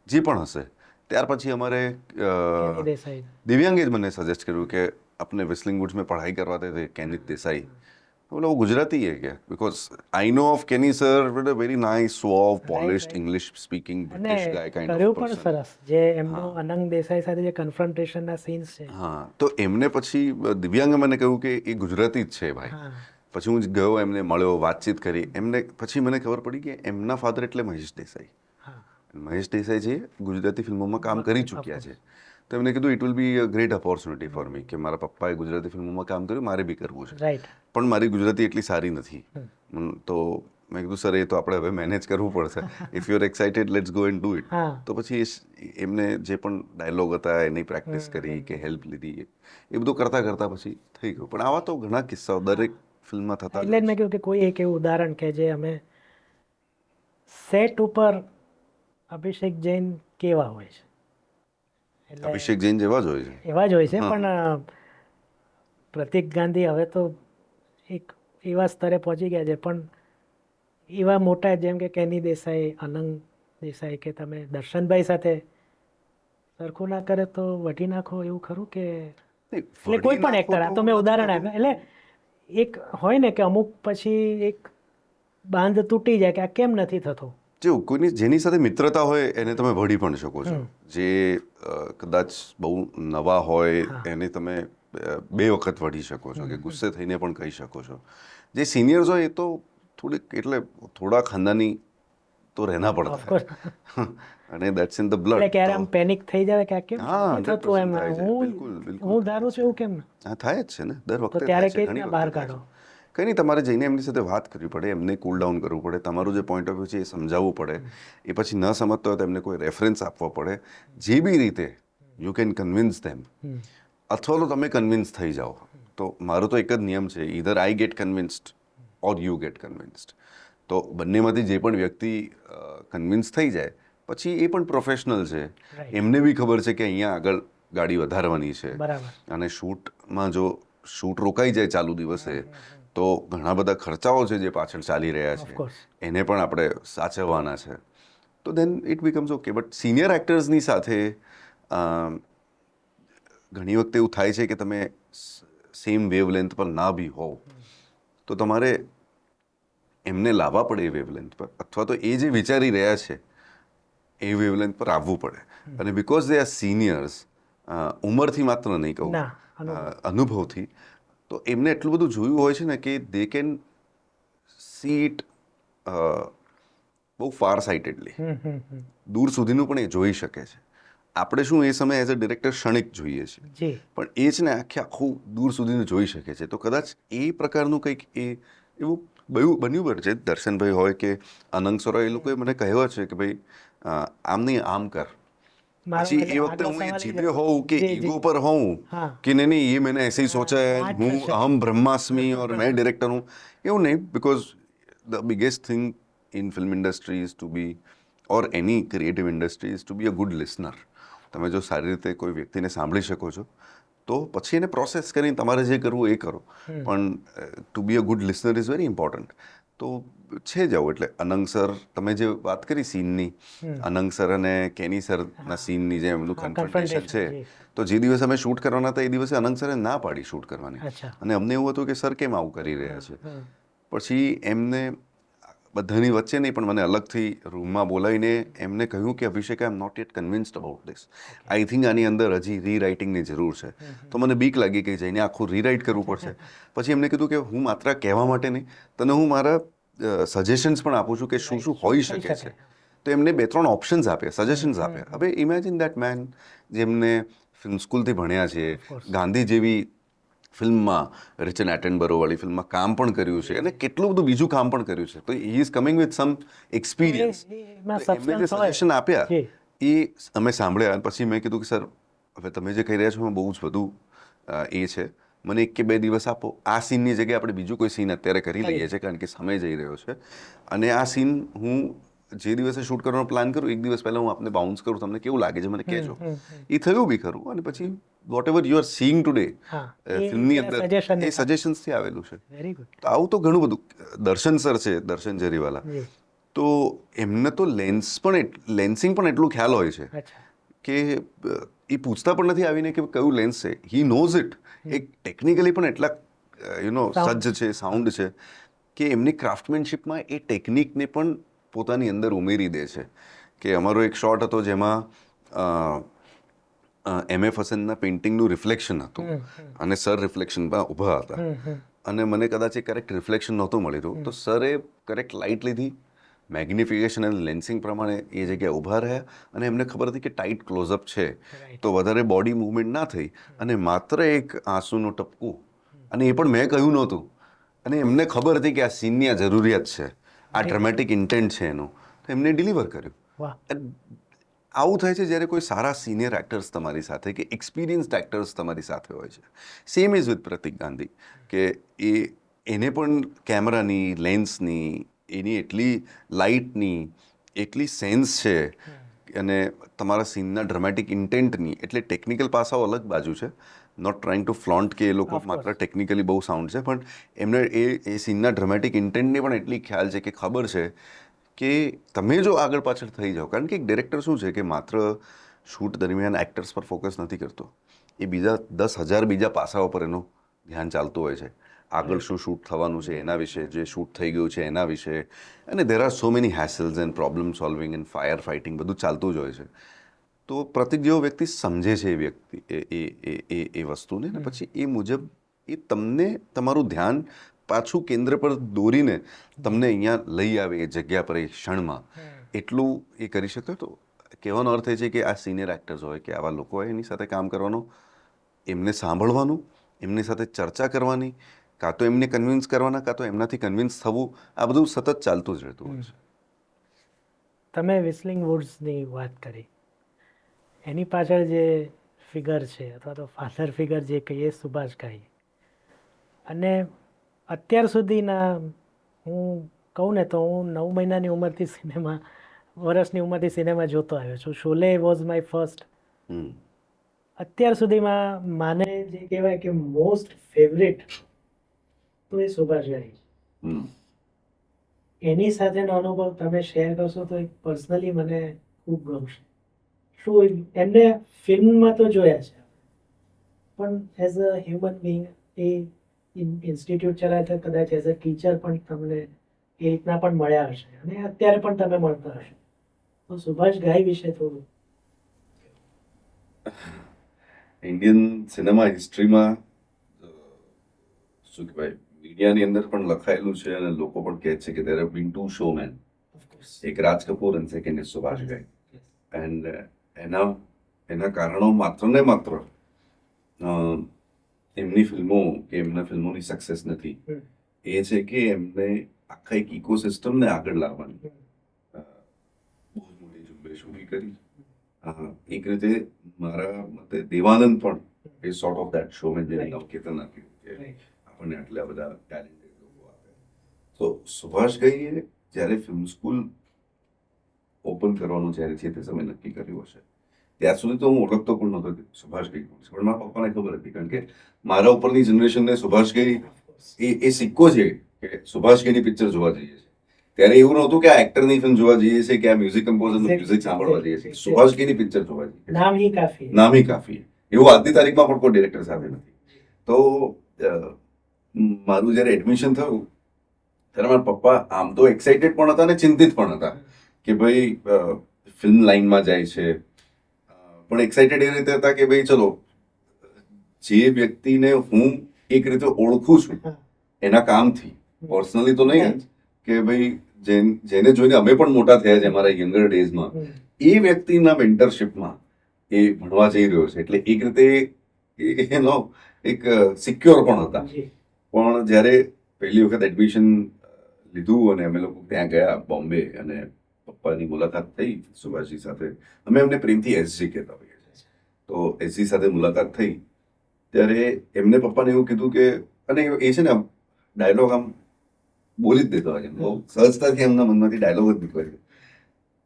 S2: જે પણ હશે. ત્યાર પછી અમારે દિવ્યાંગે જ મને સજેસ્ટ કર્યું કે अपने विस्लिंग वुड्स में पढ़ाई करवाते थे केनिथ देसाई. बोला वो गुजराती है क्या? बिकॉज आई नो ऑफ केनी sir, with a very nice, suave, polished, English speaking British guy kind of person.
S1: પણ સરસ જે એમનું અનંગ દેસાઈ સાથે જે કન્ફ્રન્ટેશનના સીન્સ છે.
S2: હા, તો એમને પછી દિવ્યાંગે મને કહ્યું કે એ ગુજરાતી જ છે ભાઈ. પછી હું ગયો, એમને મળ્યો, વાતચીત કરી. એમને પછી મને ખબર પડી કે એમના ફાધર એટલે મહેશ દેસાઈ. મહેશ દેસાઈ જે ગુજરાતી ફિલ્મોમાં કામ કરી ચૂક્યા છે. તો એમને કીધું it will be a great opportunity for me, કે મારા પપ્પાએ ગુજરાતી ફિલ્મોમાં કામ કર્યું, મારે બી કરવું છે. પણ મારી ગુજરાતી એટલી સારી નથી. તો મેં કીધું સર, એ તો આપણે હવે મેનેજ કરવું પડશે. If you are excited, let's go and do it. તો પછી એમને જે પણ ડાયલોગ હતા એની પ્રેક્ટિસ કરી, કે હેલ્પ લીધી, એ બધું કરતાં કરતાં પછી થઈ ગયું. પણ આવા તો ઘણા કિસ્સાઓ દરેક ફિલ્મમાં થતા.
S1: એટલે મેં કહ્યું કે કોઈ એક એવું ઉદાહરણ કે જે અમે સેટ ઉપર અભિષેક જૈન કેવા હોય છે?
S2: અભિષેક જૈન જેવા જ હોય છે.
S1: એવા જ હોય છે, પણ પ્રતિક ગાંધી હવે તો એક એવા સ્તરે પહોંચી ગયા છે, પણ એવા મોટા જેમ કે કેની દેસાઈ, અનંગ દેસાઈ, કે તમે દર્શનભાઈ સાથે સરખું ના કરે તો વઢી નાખો, એવું ખરું? કે એટલે કોઈ પણ એક્ટર, આ તો મેં ઉદાહરણ આપ્યા. એટલે એક હોય ને કે અમુક પછી એક બાંધ તૂટી જાય કે આ કેમ નથી થતો.
S2: જો કોઈની જેની સાથે મિત્રતા હોય એને તમે વઢી પણ શકો છો. જે કદાચ બહુ નવા હોય એને તમે 2 વખત વઢી શકો છો, કે ગુસ્સે થઈને પણ કહી શકો છો. જે સિનિયર્સ હોય એ તો થોડીક, એટલે થોડા ખાનદાની તો રહેના પડતા, અને દેટ્સ ઇન ધ બ્લડ.
S1: એટલે ક્યારે આમ પેનિક થઈ જાય કે આ કેમ થતું? એમ
S2: બિલકુલ
S1: હું ધારું છું એવું કેમ?
S2: હા, થાય જ છે ને દર વખતે.
S1: ત્યારે કેવી રીતના બહાર કાઢો?
S2: કંઈ નહીં, તમારે જઈને એમની સાથે વાત કરવી પડે, એમને કૂલ ડાઉન કરવું પડે, તમારું જે પોઈન્ટ ઓફ વ્યૂ છે એ સમજાવવું પડે, એ પછી ન સમજતો હોય તો એમને કોઈ રેફરન્સ આપવો પડે. જે બી રીતે યુ કેન કન્વિન્સ ધેમ, અથવા તો તમે કન્વિન્સ થઈ જાઓ. તો મારો તો એક જ નિયમ છે, either I get convinced or you get convinced. તો બંનેમાંથી જે પણ વ્યક્તિ કન્વિન્સ થઈ જાય પછી એ પણ પ્રોફેશનલ છે, એમને બી ખબર છે કે અહીંયા આગળ ગાડી વધારવાની છે. અને શૂટમાં જો શૂટ રોકાઈ જાય ચાલુ દિવસે તો ઘણા બધા ખર્ચાઓ છે જે પાછળ ચાલી રહ્યા છે, એને પણ આપણે સાચવવાના છે. તો then it becomes okay. But senior એક્ટર્સની સાથે ઘણી વખતે એવું થાય છે કે તમે સેમ વેવલેન્થ પર ના બી હોવ, તો તમારે એમને લાવવા પડે એ વેવલેન્થ પર, અથવા તો એ જે વિચારી રહ્યા છે એ વેવલેન્થ પર આવવું પડે. અને બિકોઝ દે આર સિનિયર્સ, ઉંમરથી માત્ર નહીં કહું, અનુભવથી, તો એમને એટલું બધું જોયું હોય છે ને કે દે કેન સી ઇટ બહુ ફાર સાઇટેડલી, દૂર સુધીનું પણ એ જોઈ શકે છે. આપણે શું એ સમયે એઝ અ ડિરેક્ટર ક્ષણિક જોઈએ છીએ, પણ એ જ ને આખું દૂર સુધીનું જોઈ શકે છે. તો કદાચ એ પ્રકારનું કંઈક એવું બન્યું છે. દર્શનભાઈ હોય કે અનંગ સર હોય, એ લોકોએ મને કહ્યું છે કે ભાઈ આમ નહીં આમ કર. પછી એ વખતે હું એ જીતે હોઉં કે ઈગો પર હોઉં કે નહીં એ મેને એસે સોચા હૈ, હું અહમ બ્રહ્માસ્મી ઓર મેં ડિરેક્ટર હું, એવું નહીં. Because the biggest thing in film industry is to be, or any creative industry is to be a good listener. તમે જો સારી રીતે કોઈ વ્યક્તિને સાંભળી શકો છો તો પછી એને પ્રોસેસ કરીને તમારે જે કરવું એ કરો, પણ to be a good listener is very important. તો છે જ આવું. એટલે અનંગ સર, તમે જે વાત કરી સીનની, અનંગ સર અને કેની સરના સીનની જે એમનું કન્ફ્રન્ટેશન છે, તો જે દિવસે અમે શૂટ કરવાના હતા એ દિવસે અનંગ સરે ના પાડી શૂટ કરવાની. અને અમને એવું હતું કે સર કેમ આવું કરી રહ્યા છે. પછી એમને બધાની વચ્ચે નહીં પણ મને અલગથી રૂમમાં બોલાવીને એમને કહ્યું કે Abhishek, I am not yet convinced about this. I think આની અંદર હજી રીરાઇટિંગની જરૂર છે. તો મને બીક લાગી કે જઈને આખું રીરાઇટ કરવું પડશે. પછી એમને કીધું કે હું માત્ર કહેવા માટે નહીં, તને હું મારા સજેશન્સ પણ આપું છું કે શું શું હોઈ શકે છે. તો એમને 2-3 ઓપ્શન્સ આપ્યા, સજેશન્સ આપ્યા. હવે ઇમેજિન દેટ મેન, જેમને ફિલ્મ સ્કૂલથી ભણ્યા છે, ગાંધી જેવી ફિલ્મમાં, રિચર્ડ એટનબરોવાળી ફિલ્મમાં કામ પણ કર્યું છે, અને કેટલું બધું બીજું કામ પણ કર્યું છે. તો he is coming with some experience. એમને જે સજેશન આપ્યા એ અમે સાંભળ્યા. અને પછી મેં કીધું કે સર, હવે તમે જે કહી રહ્યા છો એમાં બહુ જ બધું એ છે, મને 1 કે 2 દિવસ આપો. આ સીનની જગ્યાએ આપણે બીજું કોઈ સીન અત્યારે કરી લઈએ છીએ, કારણ કે સમય જઈ રહ્યો છે. અને આ સીન હું જે દિવસે શૂટ કરવાનો પ્લાન કરું, 1 દિવસ પહેલાં હું આપને બાઉન્સ કરું, તમને કેવું લાગે છે મને કહેજો. એ થયું બી ખરું. અને પછી whatever you are seeing today ફિલ્મની અંદર એ સજેશન્સથી આવેલું છે. તો આવું તો ઘણું બધું. દર્શન સર છે, દર્શન જરીવાલા, તો એમને તો લેન્સિંગ પણ એટલું ખ્યાલ હોય છે કે એ પૂછતા પણ નથી આવીને કે કયું લેન્સ છે. He knows it. એક ટેકનિકલી પણ એટલા સજ્જ છે, સાઉન્ડ છે, કે એમની ક્રાફ્ટમેનશિપમાં એ ટેકનિકને પણ પોતાની અંદર ઉમેરી દે છે. કે અમારો એક શોટ હતો જેમાં એમ.એફ. હસનના પેઇન્ટિંગનું રિફ્લેક્શન હતું, અને સર રિફ્લેક્શનમાં ઊભા હતા, અને મને કદાચ એ કરેક્ટ રિફ્લેક્શન નહોતું મળી રહ્યું. તો સરે કરેક્ટ લાઇટ લીધી, મેગ્નિફિકેશન અને લેન્સિંગ પ્રમાણે એ જગ્યાએ ઊભા રહ્યા, અને એમને ખબર હતી કે ટાઈટ ક્લોઝઅપ છે તો વધારે બોડી મૂવમેન્ટ ના થઈ, અને માત્ર એક આંસુનું ટપકું, અને એ પણ મેં કહ્યું નહોતું, અને એમને ખબર હતી કે આ સીનની આ જરૂરિયાત છે, આ ડ્રામેટિક ઇન્ટેન્ટ છે એનું, તો એમને ડિલિવર કર્યું. આવું થાય છે જ્યારે કોઈ સારા સિનિયર એક્ટર્સ તમારી સાથે, કે એક્સપિરિયન્સ્ડ એક્ટર્સ તમારી સાથે હોય છે. સેમ ઇઝ વિથ પ્રતિક ગાંધી, કે એને પણ કેમેરાની, લેન્સની, એની એટલી લાઇટની એટલી સેન્સ છે, અને તમારા સીનના ડ્રામેટિક ઇન્ટેન્ટની. એટલે ટેકનિકલ પાસાઓ અલગ બાજુ છે, નોટ ટ્રાઇંગ ટુ ફ્લોન્ટ કે એ લોકો માત્ર ટેકનિકલી બહુ સાઉન્ડ છે, પણ એમને એ સીનના ડ્રામેટિક ઇન્ટેન્ટની પણ એટલી ખ્યાલ છે કે ખબર છે કે તમે જો આગળ પાછળ થઈ જાઓ. કારણ કે એક ડિરેક્ટર શું છે કે માત્ર શૂટ દરમિયાન એક્ટર્સ પર ફોકસ નથી કરતો, એ બીજા 10,000 બીજા પાસાઓ પર એનું ધ્યાન ચાલતું હોય છે. આગળ શું શૂટ થવાનું છે એના વિશે, જે શૂટ થઈ ગયું છે એના વિશે, અને there are so many hassles and problem solving and fire fighting, બધું ચાલતું જ હોય છે. તો પ્રતિક જેવો વ્યક્તિ સમજે છે એ વ્યક્તિ એ વસ્તુને, ને પછી એ મુજબ એ તમને તમારું ધ્યાન પાછું કેન્દ્ર પર દોરીને તમને અહીંયા લઈ આવે એ જગ્યા પર, એ ક્ષણમાં એટલું એ કરી શકતો. તો કહેવાનો અર્થ એ છે કે આ સિનિયર એક્ટર્સ હોય કે આવા લોકો હોય, એની સાથે કામ કરવાનો, એમને સાંભળવાનું, એમની સાથે ચર્ચા કરવાની, કાં તો એમને કન્વિન્સ કરવાના, કાં તો એમનાથી કન્વિન્સ થવું, આ બધું સતત ચાલતું જ રહેતું હોય છે.
S1: તમે વિસ્લિંગ વુડ્સની વાત કરી, એની પાછળ જે ફિગર છે અથવા તો ફાધર ફિગર જે કહીએ સુભાષ ઘાઈ, અને અત્યાર સુધીના હું કહું ને તો હું 9 મહિનાની ઉંમરથી વર્ષની ઉંમરથી સિનેમા જોતો આવ્યો છું. Sholay was my first.
S2: Hmm.
S1: અત્યાર સુધીમાં માને જે કહેવાય કે મોસ્ટ ફેવરેટ તો એ સુભાષ ઘાઈ.
S2: હમ.
S1: એની સાથેનો અનુભવ તમે શેર કરશો તો એક પર્સનલી મને ખૂબ ગમશે. શું એમને ફિલ્મમાં તો જોયા છે, પણ as a human being A institute ચલાવતા કદાચ એઝ અ ટીચર પણ તમને એ રીતના પણ મળ્યા હશે અને અત્યારે પણ તમે મળતા હશો. તો સુભાષ ઘાઈ વિશે થોડું.
S2: ઇન્ડિયન સિનેમા હિસ્ટ્રીમાં શું કહેવાય, મીડિયાની અંદર પણ લખાયેલું છે અને લોકો પણ કહે છે કે there have been two showmen. એક રાજ કપૂર અને સેકન્ડ ઇઝ સુભાષ ઘાઈ. એન્ડ એના કારણો માત્ર ને માત્ર એમની ફિલ્મો કે એમના ફિલ્મોની સક્સેસ નથી. એ છે કે એમને આખા એક ઇકોસિસ્ટમને આગળ લાવવાની બહુ જ મોટી ઝુંબેશ ઊભી કરી. એક રીતે મારા મતે દેવાનંદ પણ એ સોર્ટ ઓફ દેટ શોમેન જેને નવકેતન આપ્યું કે આપણને આટલા બધા ટેલેન્ટેડ લોકો આપે. તો સુભાષ ઘાઈએ જ્યારે ફિલ્મ સ્કૂલ ઓપન કરવાનું જ્યારે છે તે સમય નક્કી કર્યું હશે, ત્યાર સુધી તો હું ઓળખતો પણ નહોતો કે સુભાષ ઘાઈ કોણ છે, પણ મારા પપ્પાને ખબર હતી. કારણ કે મારા ઉપરની જનરેશનને સુભાષ ઘાઈ એ સિક્કો છે કે સુભાષ ઘાઈની પિક્ચર જોવા જઈએ છે. ત્યારે એવું નહોતું કે આ એક્ટરની ફિલ્મ જોવા જઈએ છે કે આ મ્યુઝિક કમ્પોઝરનું મ્યુઝિક સાંભળવા જઈએ છીએ. સુભાષ ઘાઈની પિક્ચર જોવા જઈએ છીએ.
S1: નામ હી કાફી.
S2: નામ હી કાફી. એવું આજની તારીખમાં પણ કોઈ ડિરેક્ટર સાથે નથી. તો મારું જ્યારે એડમિશન થયું ત્યારે મારા પપ્પા આમ તો એક્સાઇટેડ પણ હતા અને ચિંતિત પણ હતા કે ભાઈ ફિલ્મ લાઈનમાં જાય છે, પણ એક્સાઇટેડ એ રીતે હતા કે ભાઈ ચલો જે વ્યક્તિને હું એક રીતે ઓળખું છું એના કામથી, પર્સનલી તો નહીં જ, કે ભાઈ જેને જોઈને અમે પણ મોટા થયા છે અમારા યંગર ડેઝમાં, એ વ્યક્તિના મેન્ટરશિપમાં એ ભણવા જઈ રહ્યો છે. એટલે એક રીતે એનો એક સિક્યોર પણ હતા. પણ જ્યારે પહેલી વખત એડમિશન લીધું અને અમે લોકો ત્યાં ગયા બોમ્બે અને પપ્પાની મુલાકાત થઈ સુભાષજી સાથે, અમે એમને પ્રેમથી એસજી કહેતા હોઈએ છીએ. તો એસજી સાથે મુલાકાત થઈ ત્યારે એમને પપ્પાને એવું કીધું કે, અને એ છે ને આમ ડાયલોગ આમ બોલી જ દેતા હોય છે, બહુ સહજતાથી એમના મનમાંથી ડાયલોગ જ નીકળે છે.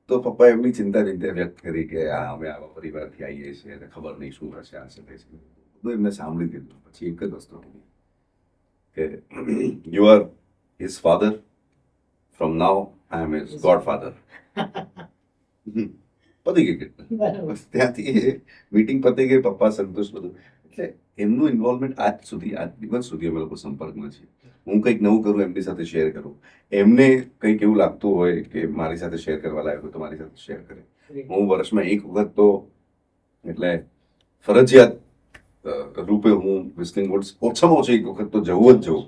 S2: તો પપ્પાએ એમની ચિંતા વ્યક્ત કરી કે અમે આવા પરિવારથી આવીએ છીએ અને ખબર નહીં શું હશે, આ છે તે છે. બધું એમને સાંભળી દીધું. પછી એક જ વસ્તુ કીધી કે you are his father, from now I am his godfather. પતી ગઈ કેટલા બસ ત્યાંથી એ મીટિંગ પતી ગઈ, પપ્પા સંતોષ બધું. એટલે એમનું ઇન્વોલ્વમેન્ટ આજ સુધી, આજ દિવસ સુધી અમે લોકો સંપર્કમાં છીએ. હું કંઈક નવું કરું એમની સાથે શેર કરું, એમને કંઈક એવું લાગતું હોય કે મારી સાથે શેર કરવા લાયક હોય તો મારી સાથે શેર કરે. હું વર્ષમાં એક વખત તો એટલે ફરજિયાત રૂપે હું વિસ્લિંગ વુડ્સ ઓછામાં ઓછી એક વખત તો જવું જ જવું.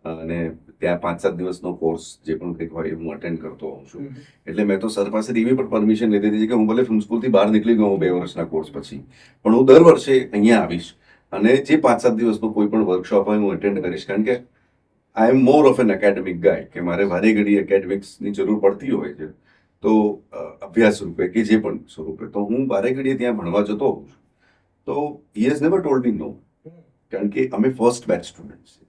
S2: અને ત્યાં 5-7 દિવસનો કોર્સ જે પણ કંઈક હોય એ હું અટેન્ડ કરતો હોઉં છું. એટલે મેં તો સર પાસેથી એવી પણ પરમિશન લીધી હતી કે હું ભલે ફિલ્મ સ્કૂલથી બહાર નીકળી ગયો હું 2 વર્ષના કોર્સ પછી, પણ હું દર વર્ષે અહીંયા આવીશ અને જે 5-7 દિવસનો કોઈ પણ વર્કશોપ હોય હું અટેન્ડ કરીશ. કારણ કે આઈ એમ મોર ઓફ એન એકેડેમિક ગાય, કે મારે વારે ઘડી એકેડેમિક્સની જરૂર પડતી હોય છે. તો અભ્યાસ રૂપે કે જે પણ સ્વરૂપે તો હું વારે ઘડીએ ત્યાં ભણવા જતો હોઉં છું. તો he has never told me no, કારણ કે અમે ફર્સ્ટ બેચ સ્ટુડન્ટ છીએ.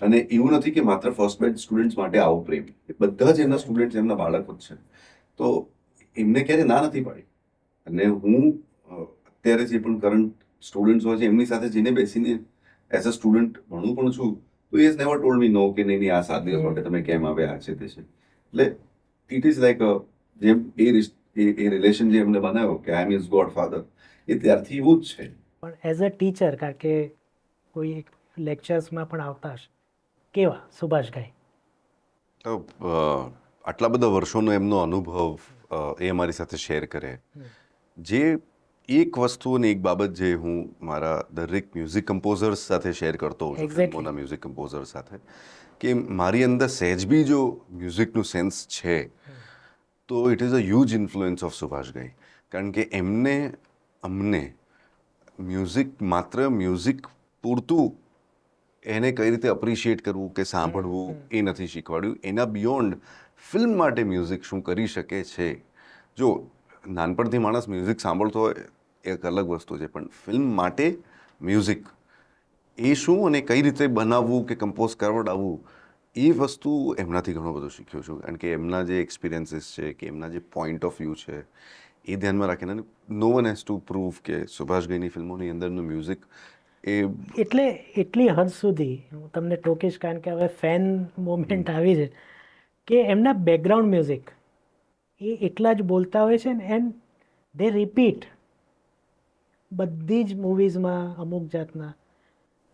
S2: અને એવું નથી કે માત્ર ફર્સ્ટ બેચ સ્ટુડન્ટ્સ માટે આવો પ્રેમ, બધા જ એમના સ્ટુડન્ટ્સ એમના બાળકો જ છે. તો એમને ક્યારે ના નથી પાડી. અને હું અત્યારે જે પણ કરંટ સ્ટુડન્ટ્સ હોય છે એમની સાથે જઈને બેસીને એઝ અ સ્ટુડન્ટ ભણું પણ છું. તો એ નેવર ટોલ્ડ મી નો કે નહીં આ 7 દિવસ માટે તમે કેમ આવ્યા છે તે છે. એટલે ઇટ ઇઝ લાઈક જેમ એ રિલેશન જે એમને બનાવ્યો કે આઈ એમ હિઝ ગોડ ફાધર, એ ત્યારથી એવું જ છે.
S1: પણ એઝ અ ટીચર, કારણ કે કોઈ લેક્ચર્સમાં પણ આવતા હશે, કેવા સુભાષ ઘાઈ?
S2: તો આટલા બધા વર્ષોનો એમનો અનુભવ એ અમારી સાથે શેર કરે. જે એક વસ્તુ અને એક બાબત જે હું મારા દરેક મ્યુઝિક કમ્પોઝર્સ સાથે શેર કરતો હોઉં છું, ફિલ્મોના મ્યુઝિક કમ્પોઝર સાથે, કે મારી અંદર સહેજ બી જો મ્યુઝિકનું સેન્સ છે તો it is a huge influence of Subhash Ghai. કારણ કે અમને મ્યુઝિક માત્ર મ્યુઝિક પૂરતું એને કઈ રીતે અપ્રિશિએટ કરવું કે સાંભળવું એ નથી શીખવાડ્યું. એના બિયોન્ડ ફિલ્મ માટે મ્યુઝિક શું કરી શકે છે. જો નાનપણથી માણસ મ્યુઝિક સાંભળતો હોય એ એક અલગ વસ્તુ છે, પણ ફિલ્મ માટે મ્યુઝિક એ શું અને કઈ રીતે બનાવવું કે કમ્પોઝ કરાવડાવવું એ વસ્તુ એમનાથી ઘણું બધું શીખ્યો છું. કારણ કે એમના જે એક્સપિરિયન્સીસ છે કે એમના જે પોઈન્ટ ઓફ વ્યૂ છે એ ધ્યાનમાં રાખીને નો વન હેઝ ટુ પ્રૂવ કે સુભાષઘઈની ફિલ્મોની અંદરનું મ્યુઝિક એ
S1: એટલે એટલી હદ સુધી હું તમને ટોકીશ, કારણ કે હવે ફેન મોમેન્ટ આવી છે કે એમના બેકગ્રાઉન્ડ મ્યુઝિક એ એટલા જ બોલતા હોય છે ને, એન્ડ દે રિપીટ બધી જ મૂવીઝમાં અમુક જાતના,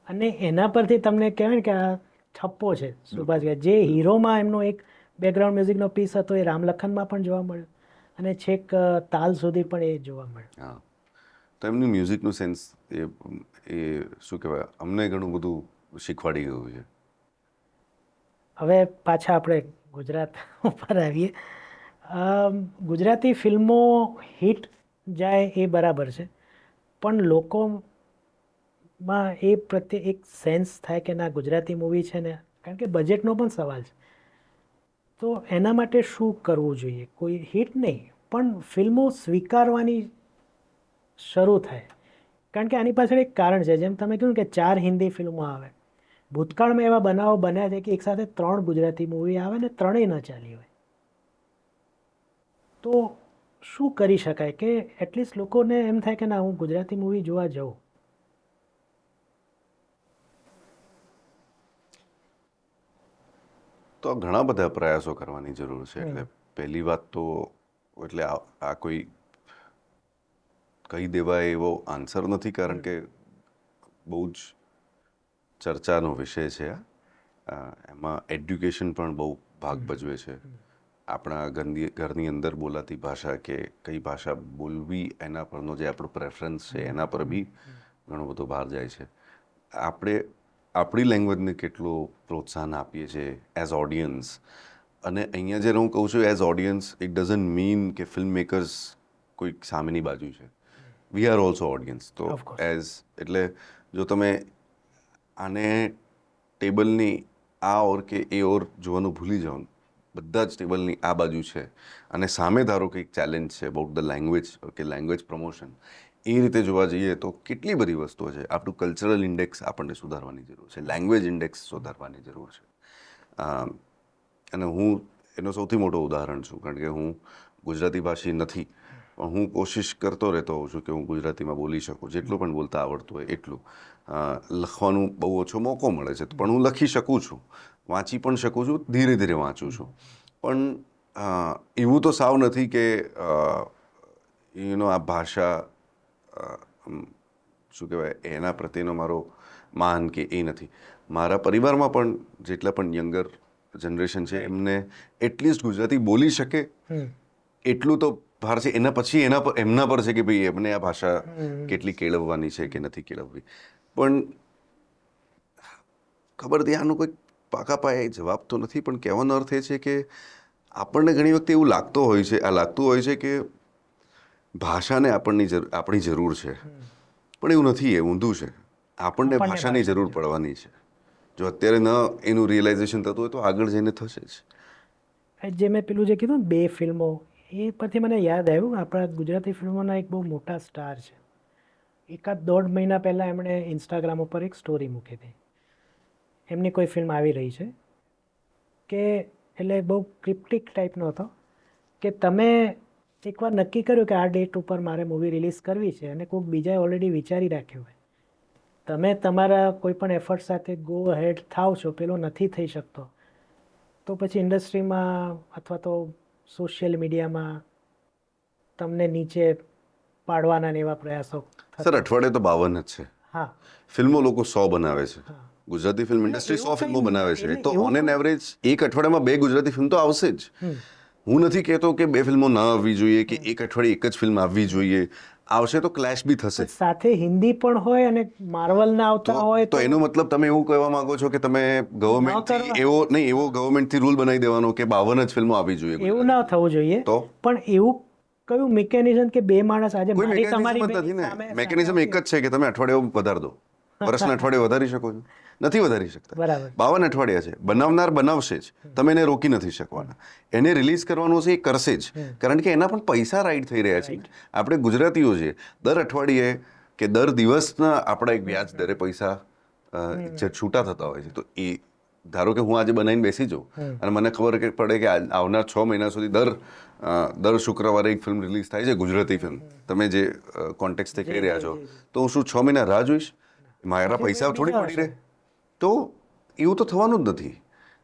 S1: અને એના પરથી તમને કહેવાય ને કે આ છપ્પો છે સુભાષભાઈ. જે હીરોમાં એમનો એક બેકગ્રાઉન્ડ મ્યુઝિકનો પીસ હતો એ રામલખનમાં પણ જોવા મળ્યો, અને છેક તાલ સુધી પણ એ જોવા મળ્યો.
S2: હા, તો એમનું મ્યુઝિકનું સેન્સ એ શું કહેવાય અમને ઘણું બધું શીખવાડી ગયું છે.
S1: હવે પાછા આપણે ગુજરાત ઉપર આવીએ. ગુજરાતી ફિલ્મો હિટ જાય એ બરાબર છે, પણ લોકોમાં એ પ્રત્યે એક સેન્સ થાય કે ના ગુજરાતી મૂવી છે ને, કારણ કે બજેટનો પણ સવાલ છે. તો એના માટે શું કરવું જોઈએ? કોઈ હિટ નહીં પણ ફિલ્મો સ્વીકારવાની શરૂ થાય. કારણ કે આની પાછળ એક કારણ છે, જેમ તમે કહ્યું કે 4 હિન્દી ફિલ્મો આવે. ભૂતકાળમાં એવા બનાવો બન્યા છે કે એકસાથે 3 ગુજરાતી મૂવી આવે ને 3ય ન ચાલી હોય. તો શું કરી શકાય કે એટલીસ્ટ લોકોને એમ થાય કે ના હું ગુજરાતી મૂવી જોવા જાઉં?
S2: તો ઘણા બધા પ્રયાસો કરવાની જરૂર છે. એટલે પહેલી વાત તો એટલે આ કોઈ કહી દેવાય એવો આન્સર નથી, કારણ કે બહુ જ ચર્ચાનો વિષય છે. એમાં એડ્યુકેશન પણ બહુ ભાગ ભજવે છે. આપણા ઘરની અંદર બોલાતી ભાષા કે કઈ ભાષા બોલવી એના પરનો જે આપણો પ્રેફરન્સ છે એના પર બી ઘણો બધો ભાર જાય છે. આપણે આપણી લેંગ્વેજને કેટલું પ્રોત્સાહન આપીએ છીએ એઝ ઓડિયન્સ. અને અહીંયા જ્યારે હું કહું છું as audience, it doesn't mean કે ફિલ્મ મેકર્સ કોઈક સામેની બાજુ છે. We are also audience. તો એઝ એટલે જો તમે આને ટેબલની આ ઓર કે એ ઓર જોવાનું ભૂલી જાઓ, બધા જ ટેબલની આ બાજુ છે, અને સામે ધારો કે એક ચેલેન્જ છે અબાઉટ ધ લેંગ્વેજ કે લેંગ્વેજ પ્રમોશન, એ રીતે જોવા જઈએ તો કેટલી બધી વસ્તુઓ છે. આપણું કલ્ચરલ ઇન્ડેક્સ આપણને સુધારવાની જરૂર છે, લેંગ્વેજ ઇન્ડેક્સ સુધારવાની જરૂર છે. અને હું એનો સૌથી મોટો ઉદાહરણ છું, કારણ કે હું ગુજરાતી ભાષી નથી, પણ હું કોશિશ કરતો રહેતો હોઉં છું કે હું ગુજરાતીમાં બોલી શકું, જેટલું પણ બોલતા આવડતું હોય એટલું. લખવાનું બહુ ઓછો મોકો મળે છે, પણ હું લખી શકું છું, વાંચી પણ શકું છું, ધીરે ધીરે વાંચું છું. પણ એવું તો સાવ નથી કે આ ભાષા શું કહેવાય એના પ્રત્યેનો મારો માન કે એ નથી. મારા પરિવારમાં પણ જેટલા પણ યંગર જનરેશન છે એમને એટલીસ્ટ ગુજરાતી બોલી શકે એટલું તો ભાર છે. એના પછી એમના પર છે કે ભાઈ એમને આ ભાષા કેટલી કેળવવાની છે કે નથી કેળવવી. પણ ખબર નથી, આનો કોઈ પાકા પાયે જવાબ તો નથી, પણ કહેવાનો અર્થ એ છે કે આપણને ઘણી વખતે એવું લાગતું હોય છે કે ભાષાને આપણી જરૂર છે, પણ એવું નથી. એ ઊંધું છે. આપણને ભાષાની જરૂર પડવાની છે. જો અત્યારે એનું રિયલાઇઝેશન થતું હોય તો આગળ જઈને થશે જ.
S1: જે મેં પેલું જે કીધું ને 2 ફિલ્મો, એ પરથી મને યાદ આવ્યું, આપણા ગુજરાતી ફિલ્મોના એક બહુ મોટા સ્ટાર છે. 1.5 મહિના પહેલાં એમણે ઇન્સ્ટાગ્રામ ઉપર એક સ્ટોરી મૂકી હતી. એમની કોઈ ફિલ્મ આવી રહી છે કે એટલે બહુ ક્રિપ્ટિક ટાઈપનો હતો કે તમે એકવાર નક્કી કર્યું કે આ ડેટ ઉપર મારે મૂવી રિલીઝ કરવી છે, અને કોઈક બીજાએ ઓલરેડી વિચારી રાખ્યું હોય, તમે તમારા કોઈ પણ એફર્ટ સાથે ગો હેડ થાવ છો, પેલો નથી થઈ શકતો, તો પછી ઇન્ડસ્ટ્રીમાં અથવા તો સોશિયલ મીડિયામાં તમને નીચે પાડવાના ને એવા પ્રયાસો.
S2: સર, અઠવાડિયે તો 52 જ છે.
S1: હા,
S2: ફિલ્મો લોકો 100 બનાવે છે. ગુજરાતી ફિલ્મ ઇન્ડસ્ટ્રી 100 ફિલ્મો બનાવે છે, તો ઓન એન એવરેજ એક અઠવાડિયામાં 2 ગુજરાતી ફિલ્મ તો આવશે જ. હું નથી કહેતો કે 2 ફિલ્મો ના આવવી જોઈએ કે એક અઠવાડિયે એક જ ફિલ્મ આવવી જોઈએ. આવશે તો ક્લેશ બી થશે.
S1: સાથે હિન્દી પણ હોય અને માર્વલ ના આવતા હોય
S2: તો એનો મતલબ તમે એવું કહેવા માંગો છો કે તમે એવો ગવર્મેન્ટથી રૂલ બનાવી દેવાનો કે 52 જ ફિલ્મો આવવી જોઈએ?
S1: એવું ના થવું જોઈએ.
S2: તો
S1: પણ એવું કયું મિકેનિઝમ કે 2 માણસ આજે
S2: કોઈ મિકેનિઝમ જ નથી ને. મિકેનિઝમ એક જ છે કે તમે અઠવાડિયું વધારી દો. વર્ષના અઠવાડિયે વધારી શકો છો? નથી વધારી શકતા.
S1: બરાબર.
S2: 52 અઠવાડિયા છે. બનાવનાર બનાવશે જ, તમે એને રોકી નથી શકવાના. એને રિલીઝ કરવાનું છે, એ કરશે જ, કારણ કે એના પણ પૈસા રાઈટ થઈ રહ્યા છે. આપણે ગુજરાતીઓ છે, દર અઠવાડિયે કે દર દિવસના આપણા એક વ્યાજ દરે પૈસા જે છૂટા થતા હોય છે. તો એ ધારો કે હું આજે બનાવીને બેસી જાઉં અને મને ખબર પડે કે આવનાર 6 મહિના સુધી દર શુક્રવારે એક ફિલ્મ રિલીઝ થાય છે, ગુજરાતી ફિલ્મ, તમે જે કોન્ટેક્સ્ટથી કહી રહ્યા છો, તો હું શું 6 મહિના રાહ જોઈશ? મારા પૈસા થોડી પડી રહે? તો એવું તો થવાનું જ નથી.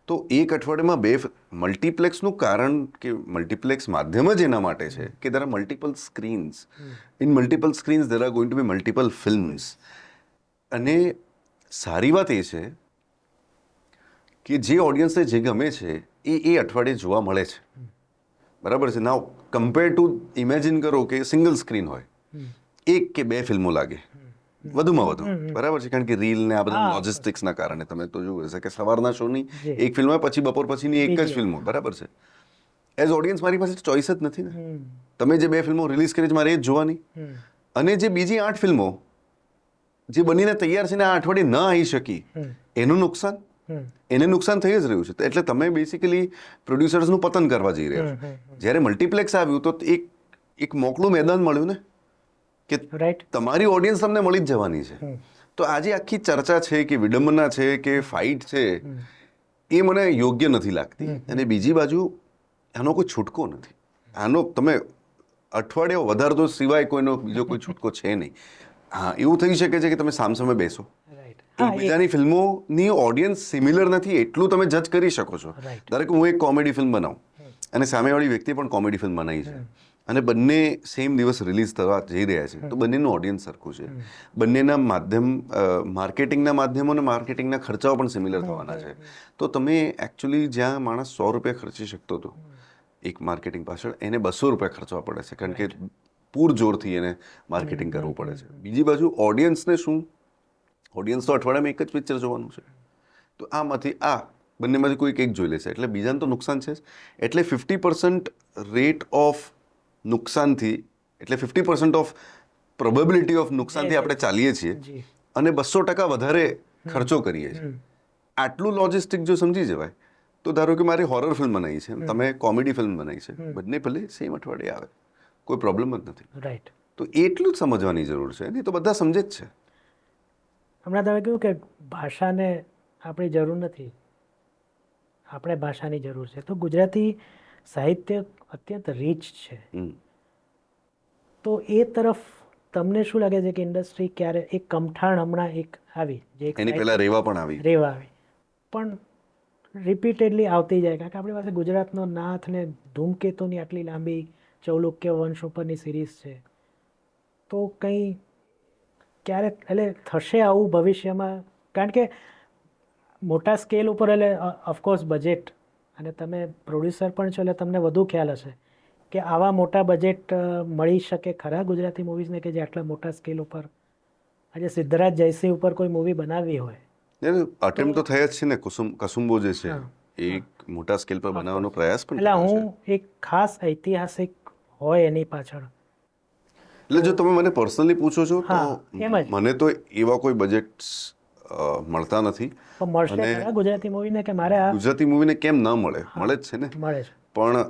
S2: તો એક અઠવાડિયામાં 2 મલ્ટીપ્લેક્સનું કારણ કે મલ્ટીપ્લેક્સ માધ્યમ જ એના માટે છે કે there are multiple screens. In multiple screens there are going to be multiple films. અને સારી વાત એ છે કે જે ઓડિયન્સને જે ગમે છે એ અઠવાડિયે જોવા મળે છે. બરાબર છે. નાઉ કમ્પેર ટુ ઇમેજિન કરો કે સિંગલ સ્ક્રીન હોય, 1 કે 2 ફિલ્મો લાગે વધુમાં વધુ. બરાબર છે. કારણ કે રીલ ને આ બધા લોજિસ્ટિક્સના કારણે તમે તો જોયું હશે કે સવારના શોની એક ફિલ્મ હોય, પછી બપોર પછીની એક જ ફિલ્મ હોય. બરાબર છે. એઝ ઓડિયન્સ મારી પાસે ચોઈસ જ નથી ને. તમે જે 2 ફિલ્મો રિલીઝ કરી છે મારે એ જ જોવાની, અને જે બીજી 8 ફિલ્મો જે બનીને તૈયાર છે ને આ અઠવાડિયે ન આવી શકી, એનું નુકસાન એને નુકસાન થઈ જ રહ્યું છે. એટલે તમે બેસિકલી પ્રોડ્યુસર્સનું પતન કરવા જઈ રહ્યા છો. જ્યારે મલ્ટીપ્લેક્સ આવ્યું તો એક મોકળું મેદાન મળ્યું ને કે તમારી ઓડિયન્સ તમને મળી જ જવાની છે. તો આજે આખી ચર્ચા છે કે વિડંબના છે કે ફાઇટ છે, એ મને યોગ્ય નથી લાગતી. અને બીજી બાજુ આનો કોઈ છૂટકો નથી. આનો તમે અઠવાડિયા વધારતો સિવાય કોઈનો બીજો કોઈ છૂટકો છે નહીં. હા, એવું થઈ શકે છે કે તમે સામસામે બેસો, એકબીજાની ફિલ્મોની ઓડિયન્સ સિમિલર નથી એટલું તમે જજ કરી શકો છો. ધારો કે હું એક કોમેડી ફિલ્મ બનાવું અને સામેવાળી વ્યક્તિ પણ કોમેડી ફિલ્મ બનાવી છે, અને બંને સેમ દિવસ રિલીઝ થવા જઈ રહ્યા છે, તો બંનેનું ઓડિયન્સ સરખું છે. બંનેના માર્કેટિંગના માધ્યમો અને માર્કેટિંગના ખર્ચાઓ પણ સિમિલર થવાના છે. તો તમે એકચ્યુઅલી જ્યાં માણસ 100 રૂપિયા ખર્ચી શકતો હતો એક માર્કેટિંગ પાછળ, એને 200 રૂપિયા ખર્ચવા પડે છે, કારણ કે પૂરજોરથી એને માર્કેટિંગ કરવું પડે છે. બીજી બાજુ ઓડિયન્સને શું? ઓડિયન્સ તો અઠવાડિયામાં એક જ પિક્ચર જોવાનું છે. તો આમાંથી બંનેમાંથી કોઈક એક જોઈ લેશે, એટલે બીજાને તો નુકસાન છે જ. એટલે 50% રેટ ઓફ નુકસાનથી, એટલે 50% ઓફ પ્રોબેબિલિટી ઓફ નુકસાનથી આપણે ચાલીએ છીએ અને 200% વધારે ખર્ચો કરીએ છીએ. આટલું લોજિસ્ટિક જો સમજી જવાય તો ધારો કે મારી હોરર ફિલ્મ બનાવી છે, તમે કોમેડી ફિલ્મ બનાવી છે, બંને ભલે સેમ અઠવાડિયે આવે, કોઈ પ્રોબ્લેમ જ નથી.
S1: રાઈટ.
S2: તો એટલું જ સમજવાની જરૂર છે. નહીં તો બધા સમજે જ છે.
S1: હમણાં તમે કહ્યું કે ભાષાને આપણી જરૂર નથી, આપણે ભાષાની જરૂર છે. તો ગુજરાતી સાહિત્ય અત્યંત રીચ છે, તો એ તરફ તમને શું લાગે છે કે ઇન્ડસ્ટ્રી ક્યારે, એક કમઠાણ હમણાં એક આવી, જે
S2: એની પહેલા રેવા આવી,
S1: પણ રિપીટેડલી આવતી જાય, કારણ કે આપણી પાસે ગુજરાતનો નાથ ને ધૂમકેતુની આટલી લાંબી ચૌલુક્ય વંશ ઉપરની સિરીઝ છે. તો કંઈ ક્યારે એટલે થશે આવું ભવિષ્યમાં? કારણ કે મોટા સ્કેલ ઉપર, એટલે ઓફકોર્સ બજેટ, અને તમે પ્રોડ્યુસર પણ છો એટલે તમને વધુ ખ્યાલ હશે કે આવા મોટા બજેટ મળી શકે ખરા ગુજરાતી મૂવીઝને કે જે આટલા મોટા સ્કેલ ઉપર આજે સિદ્ધરાજ જયસિંહ ઉપર કોઈ મૂવી બનાવવી હોય?
S2: અટેમ્પ્ટ તો થયા જ છે ને. કસુંબો જે છે એક મોટા સ્કેલ પર બનાવવાનો પ્રયાસ પણ.
S1: એટલે હું એક ખાસ ઐતિહાસિક હોય એની પાછળ.
S2: એટલે જો તમે મને પર્સનલી પૂછો છો તો મને તો એવા કોઈ બજેટ મળતા નથી.
S1: પણ મળશે ખરા ગુજરાતી મૂવીને કે મારે
S2: ગુજરાતી મૂવીને કેમ ન મળે? મળે જ છે ને.
S1: મળે છે. પણ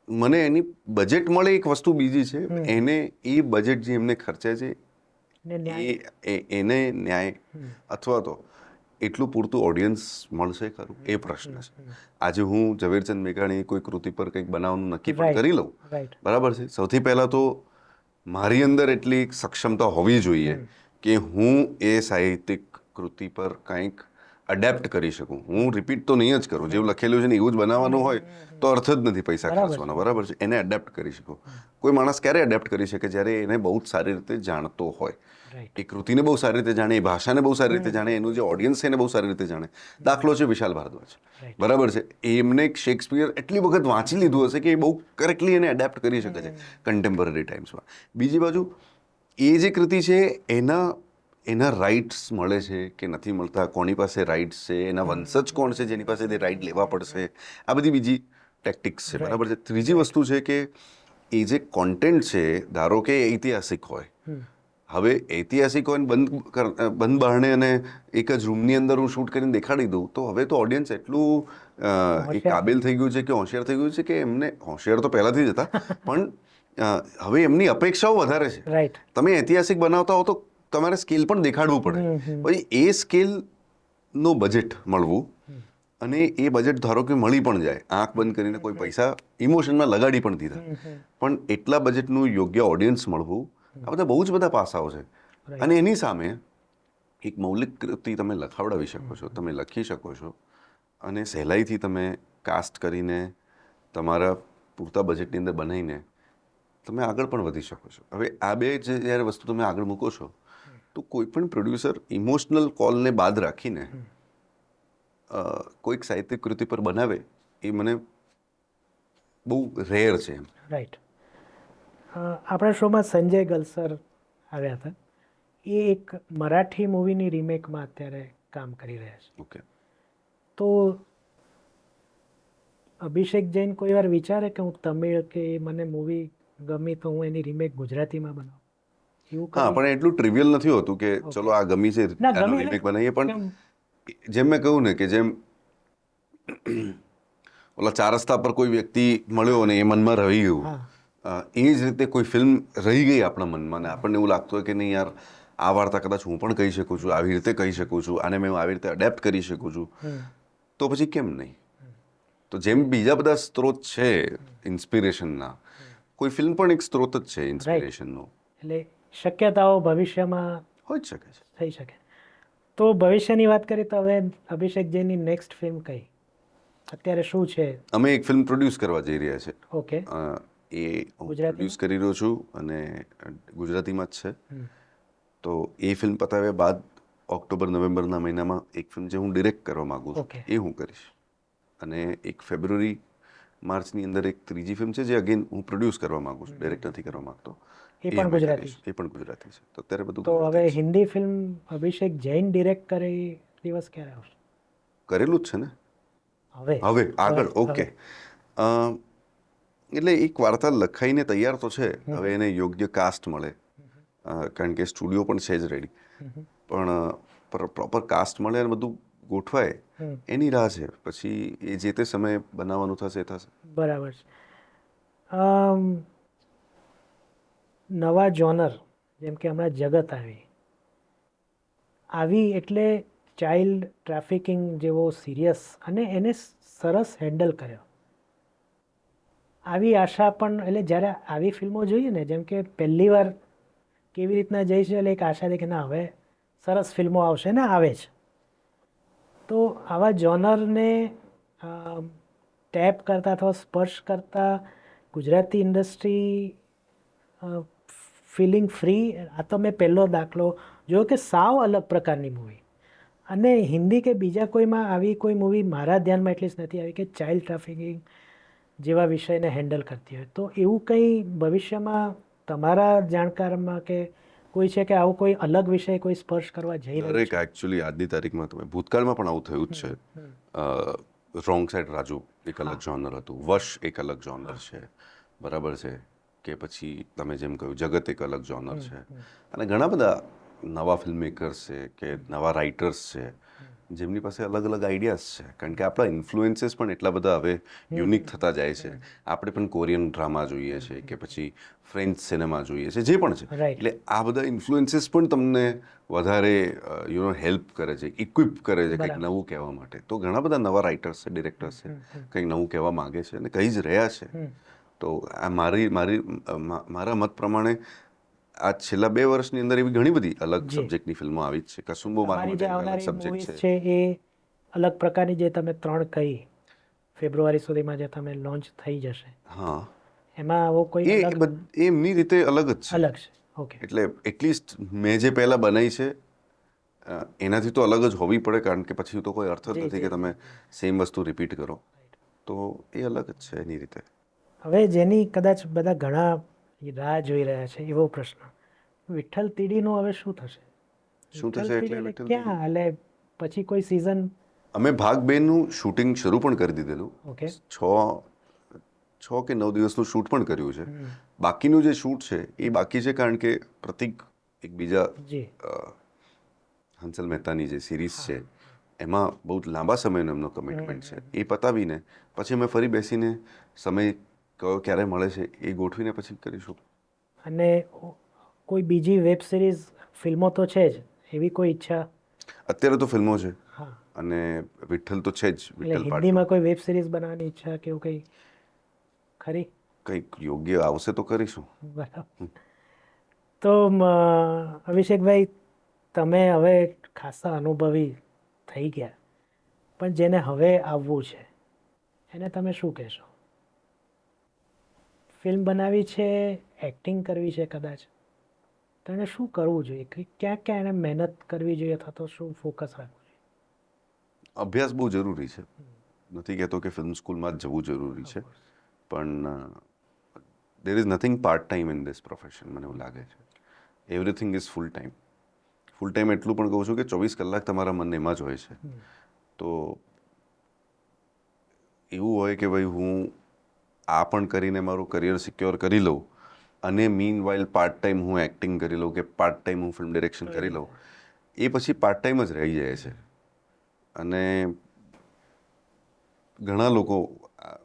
S2: મને એની બજેટ મળે એક વસ્તુ બીજી છે, એને એ બજેટ જે એમને ખર્ચે છે એને ન્યાય અથવા તો એટલું પૂરતું ઓડિયન્સ મળશે ખરું, એ પ્રશ્ન છે. આજે હું ઝવેરચંદ મેઘાણી કોઈ કૃતિ પર કંઈક બનાવવાનું નક્કી પણ કરી લઉં, બરાબર છે, સૌથી પહેલાં તો મારી અંદર એટલી સક્ષમતા હોવી જોઈએ કે હું એ સાહિત્યિક કૃતિ પર કંઈક અડેપ્ટ કરી શકું. હું રિપીટ તો નહીં જ કરું, જેવું લખેલું છે ને એવું જ બનાવવાનું હોય તો અર્થ જ નથી પૈસા ખર્ચવાનો, બરાબર છે. એને અડેપ્ટ કરી શકું. કોઈ માણસ ક્યારે અડેપ્ટ કરી શકે? જ્યારે એને બહુ જ સારી રીતે જાણતો હોય, એ કૃતિને બહુ સારી રીતે જાણે, એ ભાષાને બહુ સારી રીતે જાણે, એનું જે ઓડિયન્સ છે એને બહુ સારી રીતે જાણે. દાખલો છે વિશાલ ભારદ્વાજ, બરાબર છે. એમને શેક્સપિયર એટલી વખત વાંચી લીધું હશે કે એ બહુ કરેક્ટલી એને એડેપ્ટ કરી શકે છે કન્ટેમ્પરરી ટાઈમ્સમાં. બીજી બાજુ એ જે કૃતિ છે એના રાઇટ્સ મળે છે કે નથી મળતા, કોની પાસે રાઇટ્સ છે, એના વંશજ કોણ છે જેની પાસે તે રાઇટ લેવા પડશે, આ બધી બીજી ટેક્ટિક્સ છે, બરાબર છે. ત્રીજી વસ્તુ છે કે એ જે કોન્ટેન્ટ છે, ધારો કે ઐતિહાસિક હોય હવે ઐતિહાસિક હોય ને બંધ બારણે અને એક જ રૂમની અંદર હું શૂટ કરીને દેખાડી દઉં તો હવે તો ઓડિયન્સ એટલું એ કાબિલ થઈ ગયું છે કે હોશિયાર થઈ ગયું છે કે એમને હોશિયાર તો પહેલાથી જ હતા પણ હવે એમની અપેક્ષાઓ વધારે છે.
S1: રાઈટ.
S2: તમે ઐતિહાસિક બનાવતા હો તો તમારે સ્કેલ પણ દેખાડવું પડે. પછી એ સ્કેલનું બજેટ મળવું અને એ બજેટ ધારો કે મળી પણ જાય, આંખ બંધ કરીને કોઈ પૈસા ઇમોશનમાં લગાડી પણ દીધા, પણ એટલા બજેટનું યોગ્ય ઓડિયન્સ મળવું, આ બધા બહુ જ બધા પાસાઓ છે. અને એની સામે એક મૌલિક કૃતિ તમે લખાવડાવી શકો છો, તમે લખી શકો છો અને સહેલાઈથી તમે કાસ્ટ કરીને તમારા પૂરતા બજેટની અંદર બનાવીને તમે આગળ પણ વધી શકો છો. હવે આ બે જે જ્યારે વસ્તુ તમે આગળ મૂકો છો તો કોઈ પણ પ્રોડ્યુસર ઇમોશનલ કોલને બાદ રાખીને કોઈક સાહિત્યિક કૃતિ પર બનાવે એ મને બહુ રેર છે.
S1: રાઈટ. આપણા શોમાં સંજય ગલસર આવ્યા હતા. એ એક મરાઠી મૂવીની રિમેકમાં અત્યારે કામ કરી રહ્યા છે.
S2: ઓકે.
S1: તો અભિષેક જૈન કોઈ વાર વિચારે કે હું તમિળ કે મને મૂવી ગમી તો હું એની રિમેક ગુજરાતીમાં બનાવું? એવું
S2: હા, પણ એટલું ટ્રિવિયલ નથી હોતું કે ચલો આ ગમી છે આનો રિમેક બનાવીએ. પણ જેમ મેં કહ્યું ને કે જેમ ઓલા ચાર રસ્તા પર કોઈ વ્યક્તિ મળ્યો અને એ મનમાં રહી ગયું, એ જ રીતે કોઈ ફિલ્મ રહી ગઈ આપણા મનમાં ને આપણને એવું લાગતું હોય કે નહીં યાર આ વાર્તા કદાચ હું પણ કહી શકું છું, આવી રીતે કહી શકું છું, આને મેં આવી રીતે અડેપ્ટ કરી શકું છું, તો પછી કેમ નહીં? તો જેમ બીજા બધા સ્ત્રોત છે ઇન્સ્પિરેશનના, કોઈ ફિલ્મ પણ એક સ્ત્રોત જ છે ઇન્સ્પિરેશનનો.
S1: એટલે શક્યતાઓ ભવિષ્યમાં
S2: હોઈ જ શકે છે.
S1: થઈ શકે. તો ભવિષ્યની વાત કરીએ તો હવે અભિષેક જૈનની નેક્સ્ટ ફિલ્મ કઈ અત્યારે શું છે?
S2: અમે એક ફિલ્મ પ્રોડ્યુસ કરવા જઈ રહ્યા છે.
S1: ઓકે.
S2: એ હું પ્રોડ્યુસ કરી રહ્યો છું અને ગુજરાતીમાં જ છે. તો એ ફિલ્મ પતાવ્યા બાદ ઓક્ટોબર નવેમ્બરના મહિનામાં એક ફિલ્મ જે હું ડિરેક્ટ કરવા માગું છું એ હું કરીશ. અને એક ફેબ્રુઆરી માર્ચની અંદર એક ત્રીજી ફિલ્મ છે જે અગેન હું પ્રોડ્યુસ કરવા માંગુ છું, ડાયરેક્ટ નથી કરવા માંગતો.
S1: એ પણ ગુજરાતી?
S2: એ પણ ગુજરાતી છે. તો અત્યારે બધું.
S1: તો હવે હિન્દી ફિલ્મ અભિષેક જૈન ડિરેક્ટ કરે એ દિવસ ક્યારે આવશે?
S2: કરેલું જ છે ને હવે આગળ. ઓકે. એટલે એક વાર્તા લખાઈને તૈયાર તો છે, હવે એને યોગ્ય કાસ્ટ મળે, કારણ કે સ્ટુડિયો પણ છે જ રેડી, પણ પ્રોપર કાસ્ટ મળે અને બધું ગોઠવાય એની રાહ છે. પછી એ જે તે સમયે બનાવવાનું થશે એ થશે.
S1: બરાબર છે. નવા જોનર જેમ કે હમણાં જગત આવી એટલે ચાઇલ્ડ ટ્રાફિકિંગ જેવો સિરિયસ અને એને સરસ હેન્ડલ કર્યો. આવી આશા પણ, એટલે જ્યારે આવી ફિલ્મો જોઈએ ને, જેમ કે પહેલી વાર કેવી રીતના જઈશું એટલે એક આશા હતી કે ના હવે સરસ ફિલ્મો આવશે ને આવે છે. તો આવા જોનરને ટેપ કરતા અથવા સ્પર્શ કરતા ગુજરાતી ઇન્ડસ્ટ્રી ફિલિંગ ફ્રી. આ તો મેં પહેલો દાખલો જોયો કે સાવ અલગ પ્રકારની મૂવી, અને હિન્દી કે બીજા કોઈમાં આવી કોઈ મૂવી મારા ધ્યાનમાં એટલીસ્ટ નથી આવી કે ચાઇલ્ડ ટ્રાફિકિંગ જેવા વિષયને હેન્ડલ કરતી હોય. તો એવું કંઈ ભવિષ્યમાં તમારા જાણકારમાં કે કોઈ છે કે આવું કોઈ અલગ વિષય કોઈ સ્પર્શ કરવા જઈ રહ્યું
S2: છે? એકચ્યુઅલી આજની તારીખમાં તમે ભૂતકાળમાં પણ આવું થયું જ છે. રોંગ સાઈડ રાજુ એક અલગ જોનર હતું, વશ એક અલગ જોનર છે, બરાબર છે, કે પછી તમે જેમ કહ્યું જગત એક અલગ જોનર છે. અને ઘણા બધા નવા ફિલ્મ મેકર્સ છે કે નવા રાઇટર્સ છે જેમની પાસે અલગ અલગ આઈડિયાઝ છે, કારણ કે આપણા ઇન્ફ્લુએન્સીસ પણ એટલા બધા હવે યુનિક થતા જાય છે. આપણે પણ કોરિયન ડ્રામા જોઈએ છે કે પછી ફ્રેન્ચ સિનેમા જોઈએ છે, જે પણ છે. એટલે આ બધા ઇન્ફ્લુએન્સીસ પણ તમને વધારે હેલ્પ કરે છે, ઇક્વિપ કરે છે કંઈક નવું કહેવા માટે. તો ઘણા બધા નવા રાઇટર્સ છે, ડિરેક્ટર્સ છે, કંઈક નવું કહેવા માગે છે અને કહી જ રહ્યા છે. તો આ મારા મત પ્રમાણે આ છેલ્લા 2 વર્ષની અંદર એવી ઘણી બધી અલગ સબ્જેક્ટની ફિલ્મો આવી જ છે. કસુંબો મારા માટે અલગ સબ્જેક્ટ છે.
S1: એ અલગ પ્રકારની જે તમે 3 કહી ફેબ્રુઆરી સુધીમાં જે તમે લોન્ચ થઈ જશે,
S2: હા,
S1: એમાં આવો કોઈ
S2: એમની રીતે અલગ જ છે.
S1: અલગ છે. ઓકે.
S2: એટલે એટલીસ્ટ મેં જે પહેલાં બનાવી છે એનાથી તો અલગ જ હોવી પડે, કારણ કે પછી તો કોઈ અર્થ જ નથી કે તમે સેમ વસ્તુ રિપીટ કરો. તો એ અલગ જ છે એની રીતે.
S1: હવે જેની કદાચ બધા ઘણા રાહ જોઈ રહ્યા છે એવો પ્રશ્ન, વિઠ્ઠલ તીડીનું હવે શું થશે?
S2: શું થશે એટલે
S1: ક્યાં? એટલે પછી કોઈ સિઝન?
S2: અમે ભાગ 2નું શૂટિંગ શરૂ પણ કરી દીધેલું.
S1: ઓકે.
S2: 6 કે 9 દિવસનું શૂટ પણ કર્યું છે. બાકીનું જે શૂટ છે એ બાકી છે, કારણ કે પ્રતિક એક બીજા
S1: જી
S2: હંસલ મહેતાની જે સિરીઝ છે એમાં બહુ જ લાંબા સમયનો એમનો કમિટમેન્ટ છે. એ પતાવીને પછી અમે ફરી બેસીને સમય કયો ક્યારે મળે છે એ ગોઠવીને પછી કરીશું.
S1: અને કોઈ બીજી વેબ સિરીઝ ફિલ્મો તો છે જ, એવી કોઈ ઈચ્છા?
S2: અત્યારે તો ફિલ્મો છે
S1: હા,
S2: અને વિઠ્ઠલ તો છે જ.
S1: એટલે
S2: વિઠ્ઠલ પાર્ટ
S1: હિન્દીમાં કોઈ વેબ સિરીઝ બનાવવાની ઈચ્છા કે એવું કંઈ ખરી?
S2: કંઈક યોગ્ય આવશે તો કરીશું.
S1: બરાબર. તો અભિષેકભાઈ, તમે હવે ખાસા અનુભવી થઈ ગયા, પણ જેને હવે આવવું છે એને તમે શું કહેશો? ફિલ્મ બનાવી છે, એક્ટિંગ કરવી છે કદાચ, તો એને શું કરવું જોઈએ? ક્યાં ક્યાં એને મહેનત કરવી જોઈએ અથવા તો શું ફોકસ રાખવું જોઈએ?
S2: અભ્યાસ બહુ જરૂરી છે. નથી કહેતો કે ફિલ્મ સ્કૂલમાં જ જવું જરૂરી છે, પણ there is nothing part time in this profession. મને એવું લાગે છે everything is full time. Full time એટલું પણ કહું છું કે 24 કલાક તમારા મન એમાં જ હોય છે. તો એવું હોય કે ભાઈ હું આ પણ કરીને મારું કરિયર સિક્યોર કરી લઉં અને મીન વાઇલ પાર્ટ ટાઈમ હું એક્ટિંગ કરી લઉં કે પાર્ટ ટાઈમ હું ફિલ્મ ડિરેક્શન કરી લઉં, એ પછી પાર્ટ ટાઈમ જ રહી જાય છે. અને ઘણા લોકો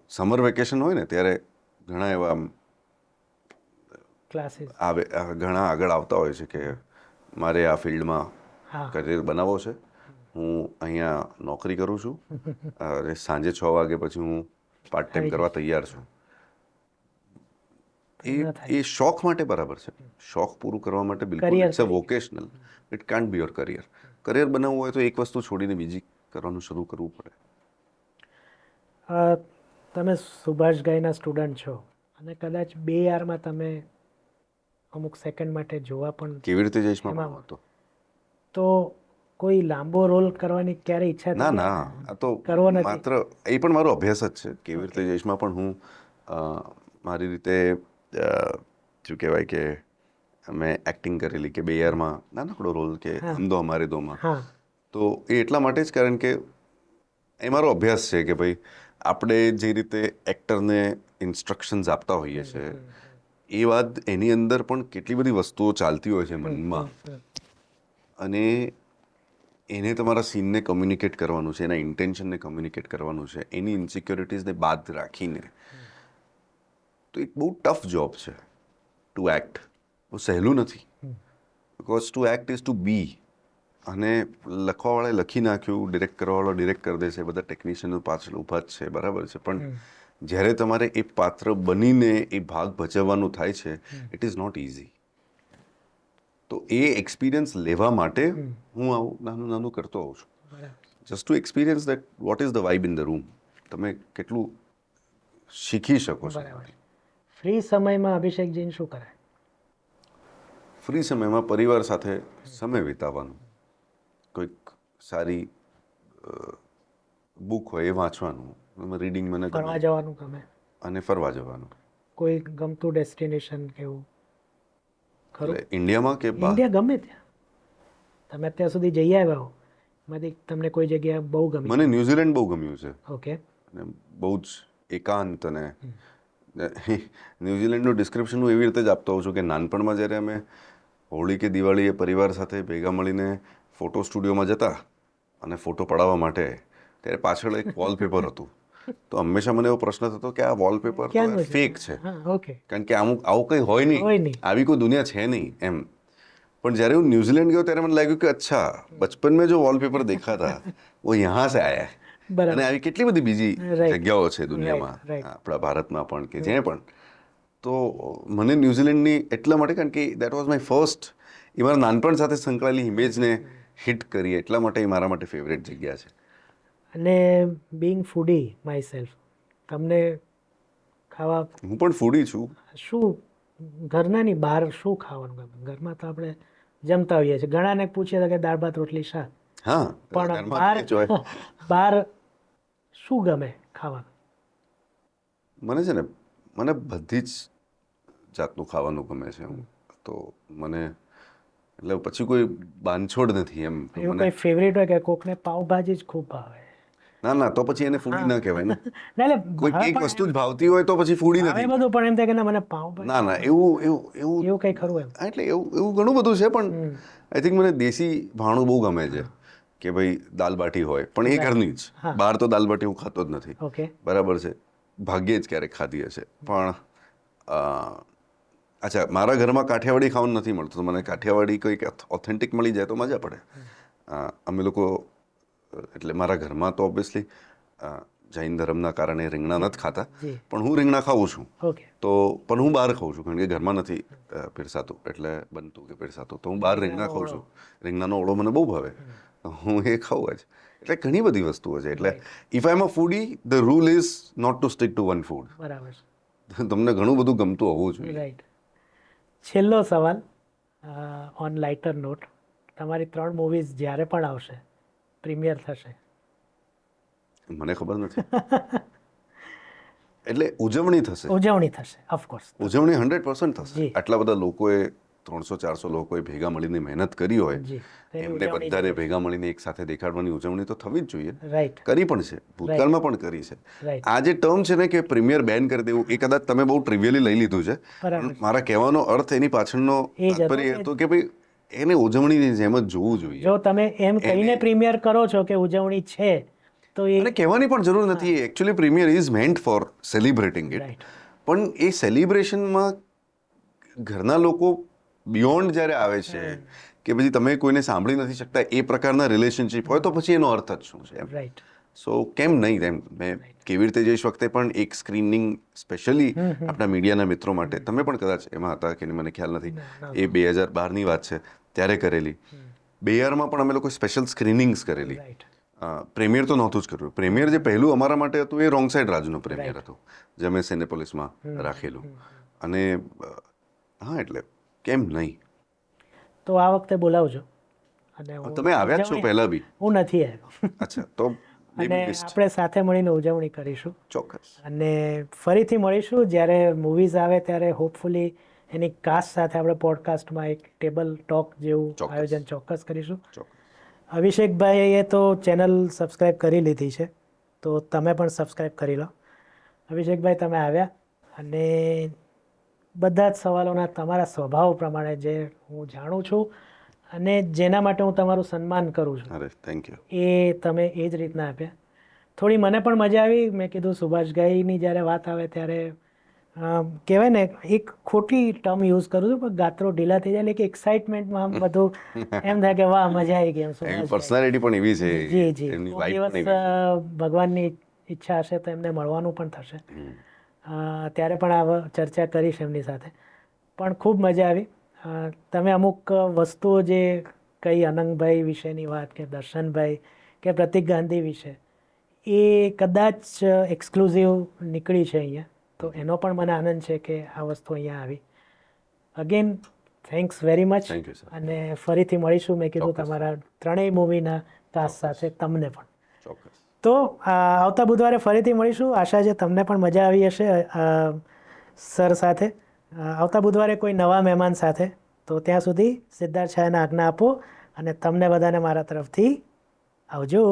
S2: સમર વેકેશન હોય ને ત્યારે ઘણા એવા
S1: ક્લાસીસ
S2: આવે, ઘણા આગળ આવતા હોય છે કે મારે આ ફિલ્ડમાં
S1: હા
S2: કરિયર બનાવવો છે, હું અહીંયા નોકરી કરું છું અને સાંજે 6 વાગે પછી હું પાર્ટ ટાઈમ કરવા તૈયાર છું. એ શોખ માટે બરાબર છે. શોખ પૂરું કરવા માટે બિલકુલ it's a vocational. It can't be your career. Career બનાવવું હોય તો એક વસ્તુ છોડીને બીજી કરવાનું શરૂ કરવું પડે.
S1: તમે સુભાષભાઈના સ્ટુડન્ટ છો અને કદાચ 2 યારમાં તમે અમુક સેકન્ડ માટે જોવા પણ
S2: કેવી રીતે જઈશ માં
S1: એમાં
S2: હતો
S1: તો કોઈ લાંબો રોલ કરવાની ક્યારે ઈચ્છા
S2: ના
S1: થઈ?
S2: ના, આ તો
S1: કરવો નથી.
S2: માત્ર એ પણ મારો અભ્યાસ જ છે. કેવી રીતે જઈશમાં પણ હું મારી રીતે શું કહેવાય કે મેં એક્ટિંગ કરેલી કે 2 યારમાં નાનકડો રોલ કે હમ દો હમારે દોમાં.
S1: હા
S2: તો એ એટલા માટે જ કારણ કે એ મારો અભ્યાસ છે કે ભાઈ આપણે જે રીતે એક્ટરને ઇન્સ્ટ્રક્શન્સ આપતા હોઈએ છીએ એ વાત એની અંદર પણ કેટલી બધી વસ્તુઓ ચાલતી હોય છે મનમાં, અને એને તમારા સીનને કમ્યુનિકેટ કરવાનું છે, એના ઇન્ટેન્શનને કમ્યુનિકેટ કરવાનું છે, એની ઇન્સિક્યોરિટીઝને બાદ રાખીને. તો એક બહુ ટફ જોબ છે ટુ એક્ટ. બહુ સહેલું નથી. Because to act is to be. અને લખવાવાળાએ લખી નાખ્યું, ડિરેક્ટ કરવાવાળો ડિરેક્ટ કરી દેશે, બધા ટેકનિશિયનો પાછળ ઊભા જ છે, બરાબર છે, પણ જ્યારે તમારે એ પાત્ર બનીને એ ભાગ ભજવવાનું થાય છે, ઇટ ઇઝ નોટ ઇઝી. તો એ એક્સપિરિયન્સ લેવા માટે હું આવું નાનું નાનું કરતો હોઉં છું. Just two experience that what is the vibe in the room. તમે કેટલું શીખી શકો છો.
S1: ફ્રી સમયમાં અભિષેકજીને શું કરે?
S2: ફ્રી સમયમાં પરિવાર સાથે સમય વિતાવવાનું, કોઈક સારી બુક હોય એ વાંચવાનું, રીડિંગ મને
S1: ફરવા જવાનું ગમે?
S2: અને ફરવા જવાનું.
S1: કોઈ ગમતું ડેસ્ટિનેશન કેવું ખરું?
S2: એટલે ઇન્ડિયામાં કે
S1: ઇન્ડિયા ગમે ત્યાં તમે અત્યાર સુધી જઈ આવ્યા હો, એમાંથી તમને કોઈ જગ્યા બહુ ગમી?
S2: મને ન્યૂઝીલેન્ડ બહુ ગમ્યું છે.
S1: ઓકે.
S2: અને બહુ જ એકાંત. અને ન્યૂઝીલેન્ડનું ડિસ્ક્રિપ્શન હું એવી રીતે જ આપતો હોઉં છું કે નાનપણમાં જ્યારે અમે હોળી કે દિવાળીએ પરિવાર સાથે ભેગા મળીને ફોટો સ્ટુડિયોમાં જતા અને ફોટો પડાવવા માટે, ત્યારે પાછળ એક વોલપેપર હતું. તો હંમેશા મને એવો પ્રશ્ન થતો કે આ વોલપેપર ફેક છે, કારણ કે આવું કંઈ હોય નહીં, આવી કોઈ દુનિયા છે નહીં એમ. પણ જ્યારે હું ન્યૂઝીલેન્ડ ગયો ત્યારે મને લાગ્યું કે અચ્છા, બચપન મેં જો વોલપેપર દેખા था वो यहाँ से आया है. અને આવી કેટલી બધી બીજી જગ્યાઓ છે દુનિયામાં, આપણા ભારતમાં પણ કે જ્યાં પણ. તો મને ન્યૂઝીલેન્ડની એટલા માટે, કારણ કે દેટ વોઝ માય ફર્સ્ટ, એ મારા નાનપણ સાથે સંકળાયેલી ઇમેજને હિટ કરી, એટલા માટે એ મારા માટે ફેવરેટ જગ્યા છે.
S1: અને બિંગ ફૂડી માય સેલ્ફ, તમને ખાવા?
S2: હું પણ ફૂડી છું.
S1: શું ઘરના ની બહાર શું ખાવાનું ગમે? ઘરમાં તો આપણે જમતા હોઈએ છીએ, ઘણાને પૂછીએ કે દાળ ભાત રોટલી શાક.
S2: હા,
S1: પણ બહાર શું ગમે ખાવાનું?
S2: મને છે ને, મને બધી જ જાતનું ખાવાનું ગમે છે. તો મને એટલે પછી કોઈ બાંધછોડ નથી એમ.
S1: એવું કોઈ ફેવરેટ હોય કે કોકને પાવભાજી જ ખૂબ ભાવે?
S2: ના તો પછી એને ફૂડી ના કહેવાય ને.
S1: ના એટલે
S2: કોઈ એક વસ્તુ જ ભાવતી હોય તો પછી ફૂડી
S1: હવે
S2: નથી.
S1: બધું પણ એમ થાય કે ના મને પાઉં
S2: ના એવું
S1: એવું કંઈ ખરું એમ.
S2: એટલે એવું ઘણું બધું છે, પણ આઈ થિંક મને દેશી ભાણું બહુ ગમે છે કે ભાઈ દાલ બાટી હોય પણ એ ઘરની જ. બહાર તો દાલ બાટી હું ખાતો જ નથી.
S1: ઓકે.
S2: બરાબર છે, ભાગ્યે જ ક્યારેક ખાધી હશે. પણ અચ્છા, મારા ઘરમાં કાઠિયાવાડી ખાવાનું નથી મળતું, તો મને કાઠિયાવાડી કોઈક ઓથેન્ટિક મળી જાય તો મજા પડે. અમે લોકો એટલે મારા ઘરમાં તો ઓબ્વિયસલી જૈન ધર્મના કારણે રીંગણા નથી ખાતા, પણ હું રીંગણા ખાઉં છું.
S1: ઓકે.
S2: તો પણ હું બહાર ખાઉં છું, કારણ કે ઘરમાં નથી પીરસાતું એટલે બનતું કે પીરસાતું, તો હું બહાર રીંગણા ખાઉં છું. રીંગણાનો ઓળો મને બહુ ભાવે, હું એ ખાઉં જ. એટલે ઘણી બધી વસ્તુઓ છે. એટલે if I am a foodie, the rule is not to stick to one food.
S1: બરાબર.
S2: તમને ઘણું બધું ગમતું હોવું જોઈએ.
S1: રાઈટ. છેલ્લો સવાલ ઓન લાઇટર નોટ, તમારી 3 મૂવીઝ જ્યારે પણ આવશે, પ્રીમિયર થશે,
S2: મને ખબર નથી. એટલે ઉજવણી થશે.
S1: ઓફકોર્સ.
S2: ઉજવણી 100% થશે. આટલા બધા લોકોએ 300-400 લોકોએ ભેગા મળીને મહેનત કરી હોય, એમને બધાને ભેગા મળીને એક સાથે દેખાડવાની ઉજવણી તો થવી જ જોઈએ.
S1: રાઈટ.
S2: કરી પણ છે, ભૂતકાળમાં પણ કરી છે. આ જે ટર્મ છે ને કે પ્રીમિયર બેન કરી દેવું, એ કદાચ તમે બહુ ટ્રિવિયલી લઈ લીધું છે. મારા કહેવાનો અર્થ, એની પાછળનો તાત્પર્ય હતો કે ભાઈ એને ઉજવણીની જેમ જ જોવું જોઈએ.
S1: જો તમે એમ કહીને પ્રીમિયર કરો છો કે ઉજવણી છે, તો એ
S2: અને કહેવાની પણ જરૂર નથી. Actually premier is મેન્ટ four celebrating it. પણ એ સેલિબ્રેશનમાં ઘરના લોકો બિયોન્ડ જ્યારે આવે છે કે પછી તમે કોઈને સાંભળી નથી શકતા, એ પ્રકારના રિલેશનશિપ હોય, તો પછી એનો અર્થ જ શું છે?
S1: રાઈટ.
S2: સો કેમ નહીં? એમ મેં કેવી રીતે જઈશ વખતે પણ એક સ્ક્રીનિંગ સ્પેશિયલી આપણા મીડિયાના મિત્રો માટે, તમે પણ કદાચ એમાં હતા કે મને ખ્યાલ નથી, એ 2012ની વાત છે ત્યારે કરેલી. 2000માં પણ અમે લોકો સ્પેશિયલ સ્ક્રીનિંગ્સ કરેલી. પ્રીમિયર તો નહોતું જ કર્યું. પ્રીમિયર જે પહેલું અમારા માટે હતું એ રોંગ સાઈડ રાજનું પ્રીમિયર હતું, જે અમે સિનેપોલિસમાં રાખેલું. અને હા, એટલે કેમ નહીં?
S1: તો આ વખતે બોલાવજો. અને
S2: તમે આવ્યા જ છો પહેલા બી?
S1: હું નથી આવ્યો.
S2: અચ્છા, તો
S1: અને આપણે સાથે મળીને ઉજવણી કરીશું.
S2: ચોક્કસ.
S1: અને ફરીથી મળીશું જ્યારે મૂવીઝ આવે ત્યારે. હોપફુલી એની કાસ્ટ સાથે આપણે પોડકાસ્ટમાં એક ટેબલ ટોક જેવું આયોજન ચોક્કસ કરીશું. અભિષેકભાઈએ તો ચેનલ સબસ્ક્રાઈબ કરી લીધી છે, તો તમે પણ સબસ્ક્રાઈબ કરી લો. અભિષેકભાઈ, તમે આવ્યા અને બધા જ સવાલોના તમારા સ્વભાવ પ્રમાણે, જે હું જાણું છું અને જેના માટે હું તમારું સન્માન કરું છું,
S2: અરે થેન્ક યુ,
S1: એ તમે એ જ રીતના આપ્યા. થોડી મને પણ મજા આવી. મેં કીધું સુભાષભાઈની જ્યારે વાત આવે ત્યારે કહેવાય ને, એક ખોટી ટર્મ યુઝ કરું છું, પણ ગાત્રો ઢીલા થઈ જાય, એટલે કે એક્સાઇટમેન્ટમાં આમ બધું એમ થાય કે વાહ, મજા આવી ગઈ. એમ
S2: પર્સનાલિટી પણ એવી છે.
S1: જી. દિવસ ભગવાનની ઈચ્છા હશે તો એમને મળવાનું પણ થશે. ત્યારે પણ આ ચર્ચા કરીશ એમની સાથે. પણ ખૂબ મજા આવી. તમે અમુક વસ્તુઓ જે કઈ અનંગભાઈ વિશેની વાત, કે દર્શનભાઈ, કે પ્રતિક ગાંધી વિશે, એ કદાચ એક્સક્લુઝિવ નીકળી છે અહીંયા, તો એનો પણ મને આનંદ છે કે આ વસ્તુ અહીંયા આવી. Again thanks very much. અને ફરીથી મળીશું. મેં કીધું તમારા 3 મૂવીના કાસ્ટ સાથે તમને પણ.
S2: ચોક્કસ.
S1: તો આવતા બુધવારે ફરીથી મળીશું. આશા છે તમને પણ મજા આવી હશે સર સાથે. આવતા બુધવારે કોઈ નવા મહેમાન સાથે. તો ત્યાં સુધી સિદ્ધાર્થ છાયાને આજ્ઞા આપો, અને તમને બધાને મારા તરફથી આવજો.